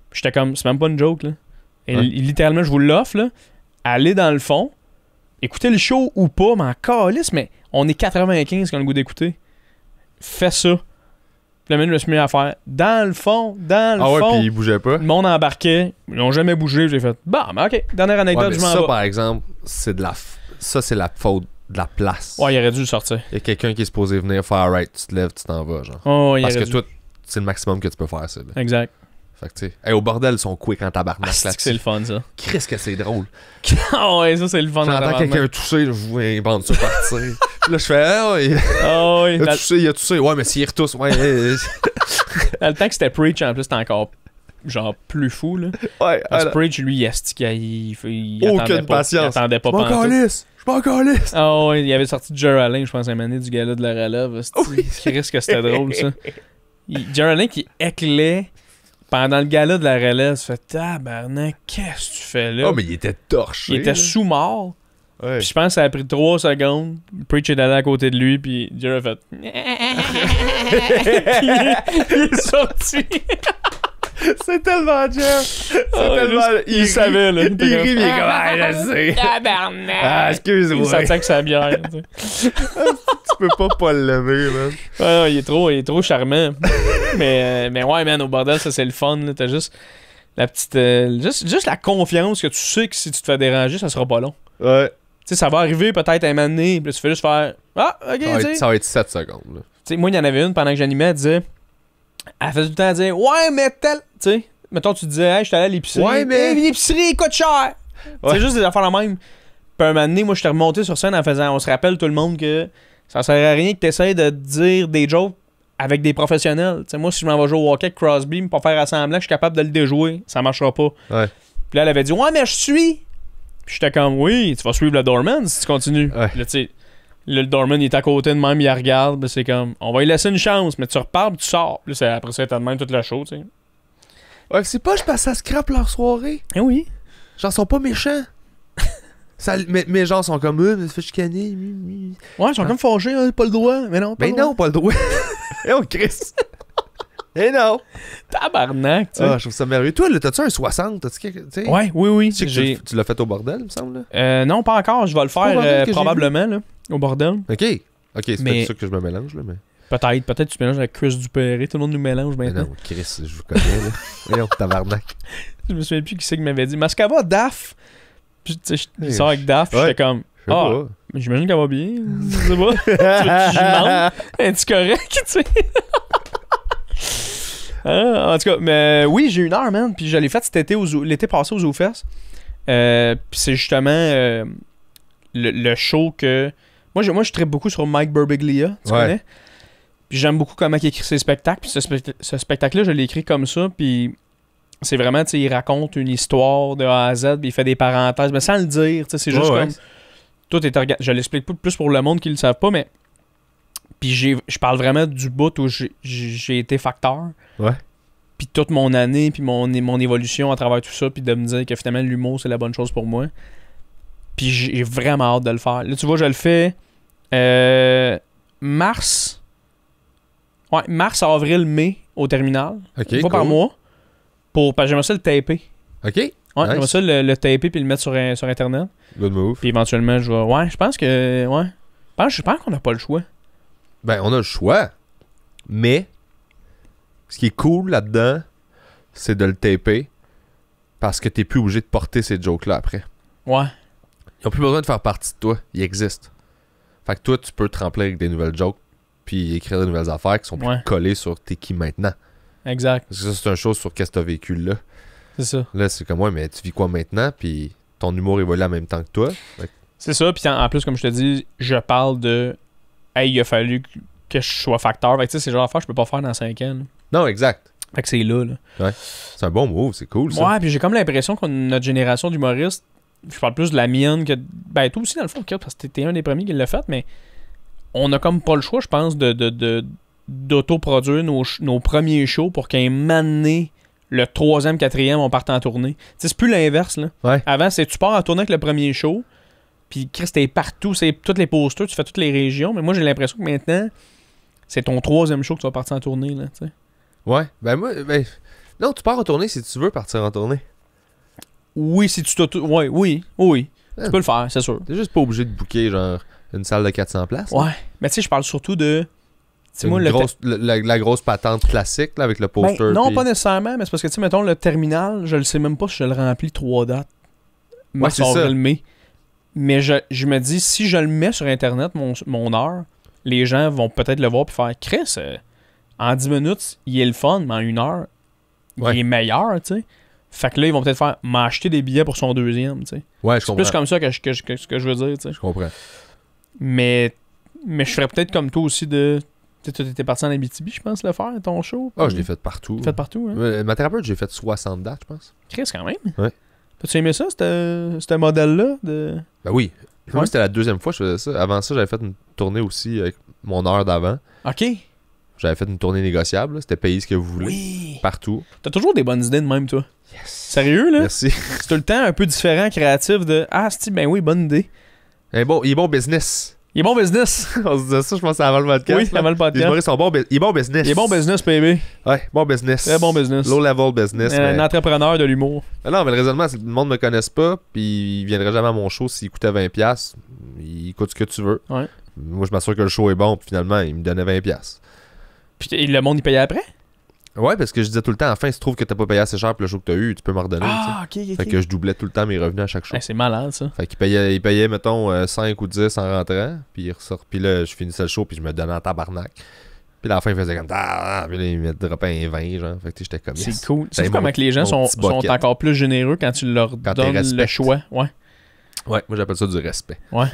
Puis j'étais comme, c'est même pas une joke, là. Et Ouais. littéralement, je vous l'offre, là. Allez dans le fond, écoutez le show ou pas, mais en calice, mais on est 95 qui ont le goût d'écouter. Fais ça. Puis le mec, je me suis mis à faire dans le fond, Ah ouais, fond. pis il bougeait pas. Le monde embarquait, ils n'ont jamais bougé, j'ai fait bah, mais ok, dernière anecdote, Ouais, mais je m'en ça, vais. par exemple, c'est de la... Ça, c'est la faute de la place. Ouais, il aurait dû le sortir. Il y a quelqu'un qui est supposé venir faire alright, tu te lèves, tu t'en vas, genre. Oh, il Parce aurait que dû. toi, c'est le maximum que tu peux faire, ça, là. Exact. Fait que, tu sais, hey, au bordel, ils sont quick en tabarnak, Ah, c'est que là-dessus. c'est le fun, ça. Qu'est-ce que c'est drôle. Ah ouais, ça, c'est le fun. J'entends quelqu'un tousser, là, je vois un bande ça partir. Puis là, je fais, ah, ouais, Ah ouais, il a toussé. Ouais, mais s'il retousse, ouais. dans le temps que c'était Preach, en plus, c'était encore genre plus fou, là. Ouais, Parce que Preach, lui, il aucune attendait pas. patience. Il attendait pas Je m'en pantoute. calisse. Je m'en calisse. Ah ouais, il avait sorti Jerry Allen, je pense, à un moment donné, du gala de la relève. Oui. Qui risque que c'était drôle, ça. Jerry Allen qui éclait pendant le gala de la relève, se fait tabarnak, qu'est-ce que tu fais là? Oh, mais il était torché. Il était là. sous-mort. Ouais. Puis je pense que ça a pris 3 secondes. Preach est allé à côté de lui, puis Jerry a fait. il est sorti. C'est tellement Jeff. C'est Ah, tellement. il savait, là. Il rit, il est comme, ah, je sais. Tabarnak. Ah, Il excuse-moi. s'attaque avec sa bière. Tu sais. Tu peux pas le lever, man. Ouais, il est trop charmant. mais ouais, man, au bordel, ça c'est le fun. Là. T'as juste la petite. Juste la confiance que tu sais que si tu te fais déranger, ça sera pas long. Ouais. Tu sais, ça va arriver peut-être un moment donné, puis tu fais juste faire. Ah, ok, tu sais. Ça va être 7 secondes, là. Tu sais, moi, il y en avait une pendant que j'animais, elle disait. Elle faisait tout le temps dire ouais, mais tel. Tu sais, mettons, tu disais, hey, je suis allé à l'épicerie. Ouais, mais- Hey, l'épicerie coûte cher. Ouais. C'est juste des affaires la même. Puis un moment donné, moi, je t'ai remonté sur scène en faisant. On se rappelle tout le monde que ça sert à rien que tu essaies de dire des jokes avec des professionnels. Tu sais, moi, si je m'en vais jouer au hockey avec Crosby, pour faire assemblant, je suis capable de le déjouer. Ça marchera pas. Ouais. Puis là, elle avait dit ouais, mais je suis. Puis j'étais comme oui, tu vas suivre le doorman si tu continues. Ouais. Puis là, tu sais. Là, le doorman il est à côté de même, il la regarde. C'est comme, on va lui laisser une chance, mais tu repars, puis tu sors. Puis là, après ça, t'as de même toute la show, tu sais. Ouais, c'est pas, je passe à scrap leur soirée. Eh oui. Genre, ils sont pas méchants. mais genre, sont comme eux, mais se fait chicaner. Ouais, ils sont comme fâchés, hein, pas le droit. Mais non, pas Mais le droit. non, pas le droit. Eh oh, Chris. Eh non. Tabarnak, tu sais. Ah, je trouve ça merveilleux. Toi, là, t'as-tu un 60? T'as-tu quelque. Tu sais? Ouais, oui. Tu sais que J'ai... tu l'as fait au bordel, il me semble, là? Non, pas encore. Je vais le Pas au faire bordel que j'ai probablement, là, au bordel. Ok. Ok, c'est Mais- peut-être ça que je me mélange, là, mais. Peut-être tu mélanges avec Chris Dupéré. Tout le monde nous mélange Mais maintenant. non, Chris, je vous connais, là. Voyons, tabarnak. Je me souviens plus qui c'est qui m'avait dit. Mais est-ce qu'elle va, Daf? Puis, tu sais, il Ouais, sort avec Daf. Puis ouais. j'étais comme, Je sais ah, pas. mais j'imagine qu'elle va bien. Je sais pas. Tu veux que je demande? Es-tu correct, tu sais? En tout cas, mais oui, j'ai 1 heure, man. Puis je l'ai fait cet été, l'été passé au ZooFest. Puis c'est justement le show que. Moi, je traite beaucoup sur Mike Birbiglia, tu Ouais. connais? Puis j'aime beaucoup comment il écrit ses spectacles. Puis ce spectacle-là, je l'ai écrit comme ça. Puis c'est vraiment, tu sais, il raconte une histoire de A à Z. Puis il fait des parenthèses, mais sans le dire. Tu sais, c'est juste Ouais, comme. tout est organisé. Je l'explique pas plus pour le monde qui le savent pas, mais. Puis je parle vraiment du bout où j'ai été facteur. Ouais. Puis toute mon année, puis mon évolution à travers tout ça, puis de me dire que finalement l'humour c'est la bonne chose pour moi. Puis j'ai vraiment hâte de le faire. Là, tu vois, je le fais mars, avril, mai au terminal. Ok, Une fois par mois. Parce que j'aimerais ça le taper. Ok. Ouais, Nice. j'aimerais ça le taper puis le mettre sur Internet. Good move. Puis éventuellement, je vais. Ouais, je pense que. Ouais. Je pense qu'on n'a pas le choix. Ben, on a le choix. Mais, ce qui est cool là-dedans, c'est de le taper parce que t'es plus obligé de porter ces jokes-là après. Ouais. Ils ont plus besoin de faire partie de toi. Ils existent. Fait que toi, tu peux te remplir avec des nouvelles jokes puis écrire de nouvelles affaires qui sont plus collées sur t'es qui maintenant. Exact. Parce que ça, c'est une chose sur qu'est-ce que t'as vécu là. C'est ça. Là, c'est comme, ouais, mais tu vis quoi maintenant? Puis ton humour évolue en même temps que toi. C'est ça. Puis en plus, comme je te dis, je parle de. Hey, il a fallu que je sois facteur. Fait que tu sais, c'est le genre d'affaires que je peux pas faire dans 5 ans. Là. Non, exact. Fait que c'est là. Ouais. C'est un bon move, c'est cool ça. Ouais, puis j'ai comme l'impression que notre génération d'humoristes, je parle plus de la mienne que. Ben, toi aussi, dans le fond, parce que t'es un des premiers qui l'a fait, mais on a comme pas le choix, je pense, d'autoproduire nos premiers shows pour qu'à un moment donné, le 3e, 4e, on parte en tournée. Tu sais, c'est plus l'inverse, là. Ouais. Avant, c'est tu pars en tournée avec le premier show, puis Chris, t'es partout, c'est tous les posters, tu fais toutes les régions, mais moi, j'ai l'impression que maintenant, c'est ton 3e show que tu vas partir en tournée, là, tu sais. Ouais. Ben, moi, non, tu pars en tournée si tu veux partir en tournée. Oui, si tu t'auto... Ouais, oui. Tu peux le faire, c'est sûr. T'es juste pas obligé de booker, genre, une salle de 400 places. Ouais. Mais tu sais, je parle surtout de... C'est la grosse patente classique, là, avec le poster. Non, pis... pas nécessairement, mais c'est parce que, tu sais, mettons, le terminal, je le sais même pas si je le remplis 3 dates. Ouais, c'est ça. Le mai. Mais je me dis, si je le mets sur Internet, mon heure, les gens vont peut-être le voir puis faire « Chris, en 10 minutes, il est le fun, mais en 1 heure, il est meilleur, tu sais. » Fait que là, ils vont peut-être faire m'acheter des billets pour son 2e, tu sais. Ouais, je comprends. C'est plus comme ça que je veux dire, tu sais. Je comprends. Mais je ferais peut-être comme toi aussi de... Tu étais parti en Abitibi, je pense, le faire, ton show. Ah, je l'ai fait partout. Fait partout, hein? Ma thérapeute, j'ai fait 60 dates, je pense. Chris, quand même. Ouais. T'as-tu aimé ça, ce modèle-là? Ben oui. Moi, c'était la 2e fois que je faisais ça. Avant ça, j'avais fait une tournée aussi avec mon heure d'avant. OK. J'avais fait une tournée négociable. Là. C'était payer ce que vous voulez. Oui. Partout. T'as toujours des bonnes idées de même, toi. Yes. Sérieux, là? Merci. C'est tout le temps un peu différent, créatif de « Ah, ben oui, bonne idée. » Il est bon business. Il est bon business. On se disait ça, je pense, avant le podcast. Oui, avant le podcast. Les humoristes sont bons. Il est bon business. Il est bon business, baby. Ouais, bon business. Très bon business. Low level business. Un entrepreneur de l'humour. Mais non, mais le raisonnement, c'est que le monde me connaisse pas, puis il viendrait jamais à mon show s'il coûtait 20$. Il coûte ce que tu veux. Ouais. Moi, je m'assure que le show est bon, puis finalement, il me donnait 20$. Puis le monde, il payait après? Ouais, parce que je disais tout le temps, enfin, il se trouve que t'as pas payé assez cher pour le show que t'as eu, tu peux me redonner. Ah, ok. Fait que je doublais tout le temps mes revenus à chaque show. Hey, c'est malade, ça. Fait qu'il payait mettons, 5 ou 10 en rentrant, puis il ressort. Puis là, je finissais le show, puis je me donnais en tabarnak. Puis à la fin, il faisait comme puis là, il me droppait un 20, genre. Fait que j'étais comme C'est cool. C'est C'est comment que les gens sont encore plus généreux quand tu leur donnes le choix. Ouais. Ouais, moi j'appelle ça du respect. Ouais.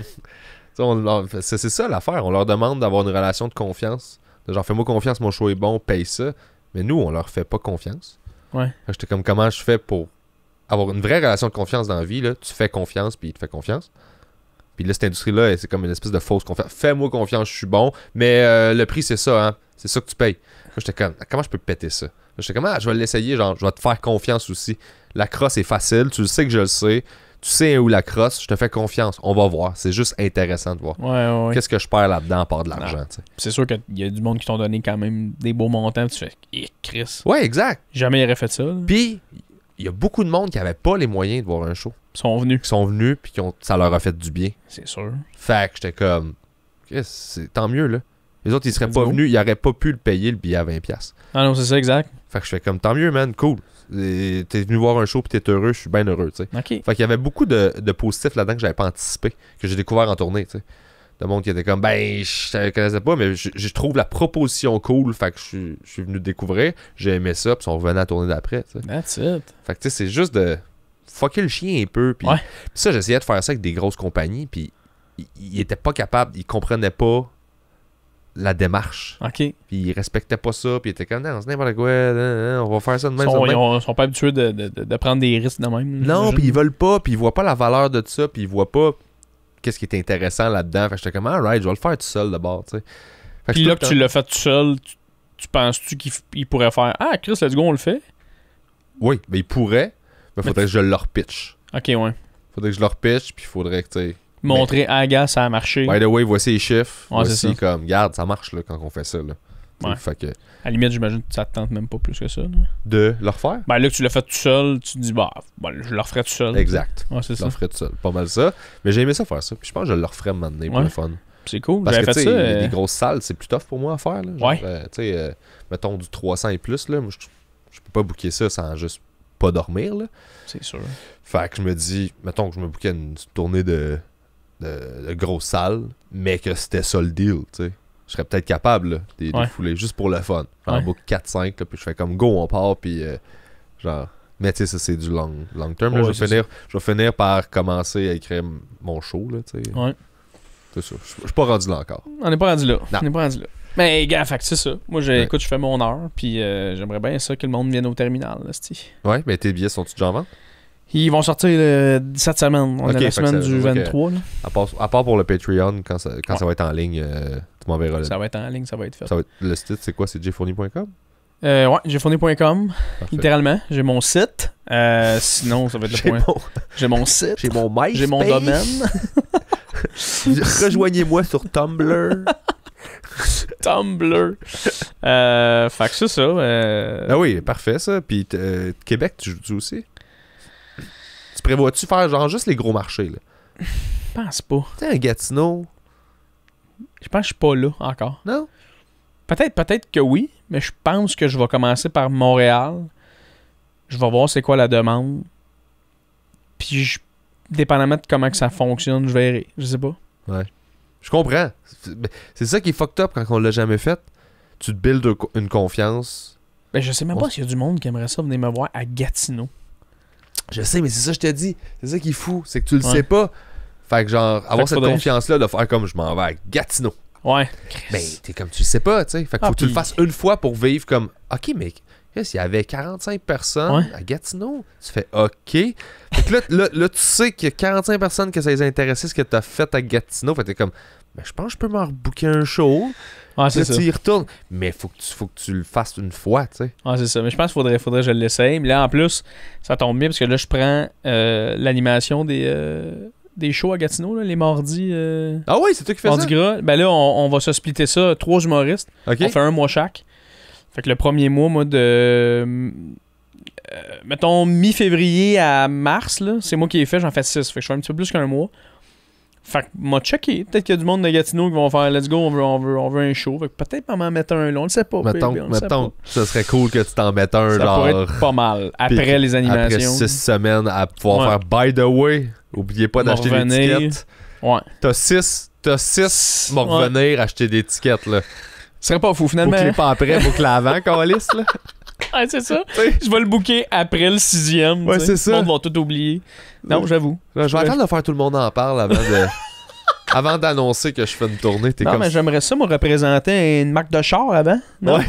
C'est ça l'affaire. On leur demande d'avoir une relation de confiance. Genre, fais-moi confiance, mon show est bon, paye ça. Mais nous, on leur fait pas confiance. Ouais. J'étais comme, comment je fais pour avoir une vraie relation de confiance dans la vie, là? Tu fais confiance, puis il te fait confiance. Puis là, cette industrie-là, c'est comme une espèce de fausse confiance. Fais-moi confiance, je suis bon, mais le prix, c'est ça, hein? C'est ça que tu payes. Moi, j'étais comme, comment je peux péter ça? J'étais comme, je vais l'essayer, genre, je vais te faire confiance aussi. La crosse est facile, tu le sais que je le sais. Tu sais où la crosse, je te fais confiance. On va voir. C'est juste intéressant de voir. Ouais. Qu'est-ce que je perds là-dedans à part de l'argent, tu sais. C'est sûr qu'il y a du monde qui t'ont donné quand même des beaux montants. Tu fais, Chris. Ouais, exact. Jamais il aurait fait ça. Puis, il y a beaucoup de monde qui n'avait pas les moyens de voir un show. Ils sont venus. Puis ça leur a fait du bien. C'est sûr. Fait que j'étais comme, tant mieux, là. Les autres, ils seraient pas venus, ils n'auraient pas pu le payer le billet à 20$. Ah non, c'est ça, exact. Fait que je fais comme, tant mieux, man, cool. T'es venu voir un show pis t'es heureux, je suis bien heureux, tu sais. OK. Fait qu'il y avait beaucoup de positifs là-dedans que j'avais pas anticipé, que j'ai découvert en tournée, tu sais. De monde qui était comme, je te connaissais pas, mais je trouve la proposition cool, fait que je suis venu découvrir, j'ai aimé ça, pis on revenait à tourner d'après, tu sais. That's it. Fait que tu sais, c'est juste de fucker le chien un peu, pis ça, j'essayais de faire ça avec des grosses compagnies, pis ils étaient pas capables, ils comprenaient pas la démarche. OK. Puis ils respectaient pas ça, puis ils étaient comme, non, c'est n'importe quoi, on va faire ça de même. Ils sont pas habitués de prendre des risques de même. Non, puis ils veulent pas, puis ils voient pas la valeur de ça, puis ils voient pas qu'est-ce qui est intéressant là-dedans. Fait que j'étais comme, alright, je vais le faire tout seul d'abord, tu sais. Fait Puis je là tout que le tu temps- l'as fait tout seul, tu penses-tu qu'il pourrait faire Ah, Chris, let's go, on le fait? Oui, mais il pourrait, mais faudrait que je le repitch. Ok, ouais. Faudrait que je le repitch, puis faudrait que, tu sais. Montrer, ah, gars, ça a marché. By the way, voici les chiffres. Ouais, c'est voici ça. comme, regarde, ça marche là, quand on fait ça. Là. Ouais. Fait que, À la limite, j'imagine que ça te tente même pas plus que ça. Là. de le refaire. Ben là que tu l'as fait tout seul, tu te dis, bah, je le referai tout seul. Exact. Ouais, c'est Je ça. le ferais tout seul. Pas mal ça. Mais j'ai aimé ça faire ça. Puis je pense que je le referais maintenant pour Ouais. le fun. C'est cool. Parce que, J'avais tu fait sais, ça. des grosses salles, c'est plus tough pour moi à faire. Là. Genre, Ouais. tu sais, mettons du 300 et plus, là. Moi, je peux pas booker ça sans juste pas dormir, là. C'est sûr. Fait que je me dis, mettons que je me bookais une tournée de grosses salles, mais que c'était ça le deal, tu sais. Je serais peut-être capable, là, de Ouais. fouler juste pour le fun. J'en Ouais. book 4-5, là, puis je fais comme go, on part, puis genre. Mais tu sais, ça, c'est du long term. Là. Ouais, Je vais finir par commencer à écrire mon show, là, tu sais. Ouais. C'est ça. Je suis pas rendu là encore. On n'est pas rendu là. Non. On n'est pas rendu là. Mais gars, fait que c'est ça. Moi, Ouais. écoute, je fais mon heure, puis j'aimerais bien ça que le monde vienne au terminal, là, c'ti. Ouais, mais tes billets sont-ils déjà en vente? Ils vont sortir cette semaine. On Ok, a la fait que semaine ça- du ok. 23, là. À part pour le Patreon, quand ça Ouais. va être en ligne, tu m'enverras Ça va être en ligne, ça va être fait. ça va être, le site, c'est quoi? C'est jfourni.com? Ouais, j'ai fourni.com, Parfait. littéralement. J'ai mon site. Sinon, ça va être le point. J'ai mon site. J'ai mon MySpace. J'ai mon domaine. Rejoignez-moi sur Tumblr. Tumblr. Fait que c'est ça. Ah oui, parfait ça. Puis Québec, tu joues aussi? Tu prévois-tu faire genre juste les gros marchés, là? Je pense pas. Tu sais, un Gatineau? Je pense que je suis pas là encore. Non? Peut-être que oui, mais je pense que je vais commencer par Montréal. Je vais voir c'est quoi la demande. Puis, dépendamment de comment que ça fonctionne, je verrai. Je sais pas. Je comprends. C'est ça qui est fucked up quand on l'a jamais fait. Tu te builds une confiance. Ben, je sais même pas s'il y a du monde qui aimerait ça venir me voir à Gatineau. Je sais, mais c'est ça que je te dis. C'est ça qui est fou. C'est que tu le Ouais. sais pas. Fait que genre, avoir que cette faudrait- confiance-là de faire comme je m'en vais à Gatineau. Ouais. Mais t'es comme tu le sais pas, tu sais. Fait qu'il faut que tu le puis- fasses une fois pour vivre comme OK, mais s'il y avait 45 personnes Ouais. à Gatineau, tu fais OK. Fait que là, tu sais qu'il y a 45 personnes que ça les intéressait ce que t'as fait à Gatineau. Fait que t'es comme ben, je pense que je peux m'en rebooker un show. Ouais, c'est Là, ça. tu y retournes. Mais faut que tu le fasses une fois, tu sais. Ouais, c'est ça. Mais je pense qu'il faudrait que je l'essaye. Mais là, en plus, ça tombe bien parce que là, je prends l'animation des shows à Gatineau, là, les mardis. Ah oui, c'est toi qui fais Mardi ça? gras. Ben là, on va se splitter ça. 3 humoristes. OK. On fait un mois chaque. Fait que le premier mois, moi, mettons, mi-février à mars, là, c'est moi qui ai fait, j'en fais 6. Fait que je fais un petit peu plus qu'un mois. Fait que m'a checké. Peut-être qu'il y a du monde de Gatineau qui vont faire let's go, on veut un show. Fait que peut-être m'en mettre un long. On le sait pas. Mettons, baby, on le sait mettons pas. que ce serait cool que tu t'en mettes un, Ça genre. pourrait être pas mal. Après Puis les Après animations. 6 semaines à pouvoir Ouais. faire by the way. Oubliez pas M'en d'acheter revenir. l'étiquette. Ouais. T'as 6 m'en Ouais. revenir acheter des étiquettes, là. Ce serait pas fou finalement. Boucler pas après, boucler avant, Calis, là. Ouais, c'est ça. T'sais. Je vais le booker après le 6e. Ouais, tu sais. c'est ça. Le monde va tout oublier. Non, Ouais. j'avoue. Là, je vais attendre de faire tout le monde en parle avant de. Avant d'annoncer que je fais une tournée. T'es Non, comme mais j'aimerais ça, moi, représenter une marque de char avant. Non? Ouais.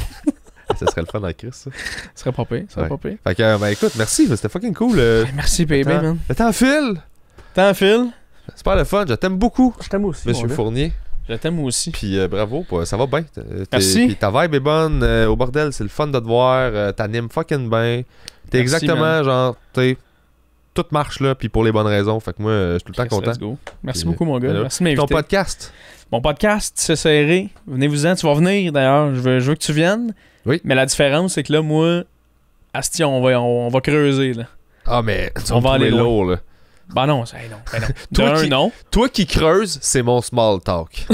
Ça serait le fun avec Chris, ça. Ce serait pas pire. Ce serait Ouais. pas pire. Fait que, ben écoute, merci, c'était fucking cool. Merci, baby, Attends. man. Le temps file. T'en files? C'est pas le fun, je t'aime beaucoup, Je t'aime aussi. Monsieur mon gars. Fournier. Je t'aime aussi. Puis bravo, ça va bien. Merci. Puis ta vibe est bonne. Au bordel, c'est le fun de te voir. T'animes fucking bien. T'es Merci, exactement man. genre, tout marche là, puis pour les bonnes raisons. Fait que moi, je suis tout le temps Yes, content. let's go. Merci Puis, beaucoup, mon gars. ben là, Merci de Ton m'inviter. podcast. Mon podcast, c'est serré. Venez-vous-en. Tu vas venir, d'ailleurs. Je veux que tu viennes. Oui. Mais la différence, c'est que là, moi, Asti, on va creuser, là. Ah, mais tu On va me aller trouver loin. lourd, là. Ben non, ça, non. Ben non. Toi D'un, qui- non. Toi qui creuses, c'est mon small talk.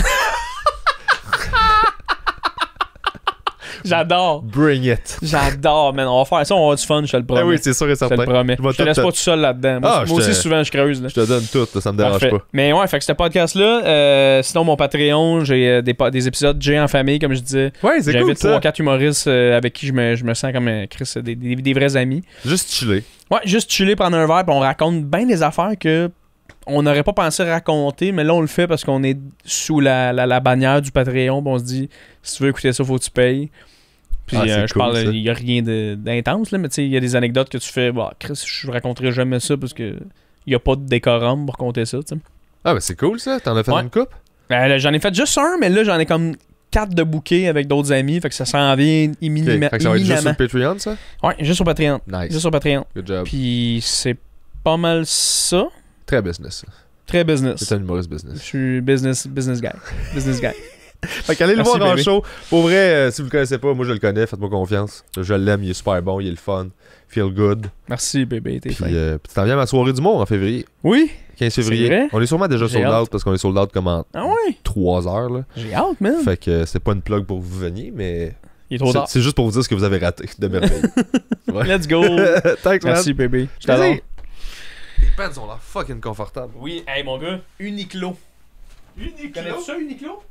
J'adore. Bring it. J'adore, man. On va faire ça, on va avoir du fun, je te le promets. Ah oui, c'est sûr et je te certain. le promets. Je vais Je te tout laisse te- pas tout seul là-dedans. Moi, Ah, moi je aussi, te- souvent, je creuse. Là. Je te donne tout, ça me dérange Parfait. pas. Mais ouais, fait que ce podcast-là, sinon mon Patreon, j'ai des épisodes J'ai en famille, comme je disais. Ouais, c'est cool J'invite ça. 3-4 humoristes avec qui je me sens comme Chris, des vrais amis. Juste chiller. Ouais, juste chiller, prendre un verre, puis on raconte bien des affaires que on n'aurait pas pensé raconter, mais là on le fait parce qu'on est sous la bannière du Patreon, puis on se dit si tu veux écouter ça, faut que tu payes. Puis Ah, c'est je cool, parle, ça. il y a rien d'intense, là, mais tu sais, il y a des anecdotes que tu fais, bah, Chris, je raconterai jamais ça parce que il y a pas de décorum pour raconter ça, tu sais. Ah, mais c'est cool ça. T'en as fait Ouais. une coupe? Là, j'en ai fait juste un, mais là, j'en ai comme 4 de bouquets avec d'autres amis. Fait que ça s'en vient Ok. Fait que ça va être juste sur éminemment. le Patreon, ça? Ouais, juste sur Patreon. Nice. Juste sur Patreon. Good job. Puis c'est pas mal ça. Très business. Très business. C'est un humoriste Je business. suis business guy. Business guy. Fait qu'allez le Merci, voir en bébé. show. Pour vrai, si vous le connaissez pas, moi je le connais, faites-moi confiance. Je l'aime, il est super bon, il est le fun. Feel good. Merci, bébé. T'es Puis fin. puis tu t'en viens à ma soirée d'humour en février. Oui? 15 février. vrai? On est sûrement déjà J'ai sold out hâte. parce qu'on est sold out comme en Ah ouais? 3 heures. Là. J'ai hâte, man. Fait que c'est pas une plug pour que vous veniez, mais Il est trop tard. c'est juste pour vous dire ce que vous avez raté de merveille. Ouais. Let's go. Thanks, man. Merci, bébé. Je Plaisir. t'adore. Les pants ont l'air fucking confortables. Oui, hey, mon gars. Uniqlo. Uniqlo? Connais-tu ça, Uniqlo?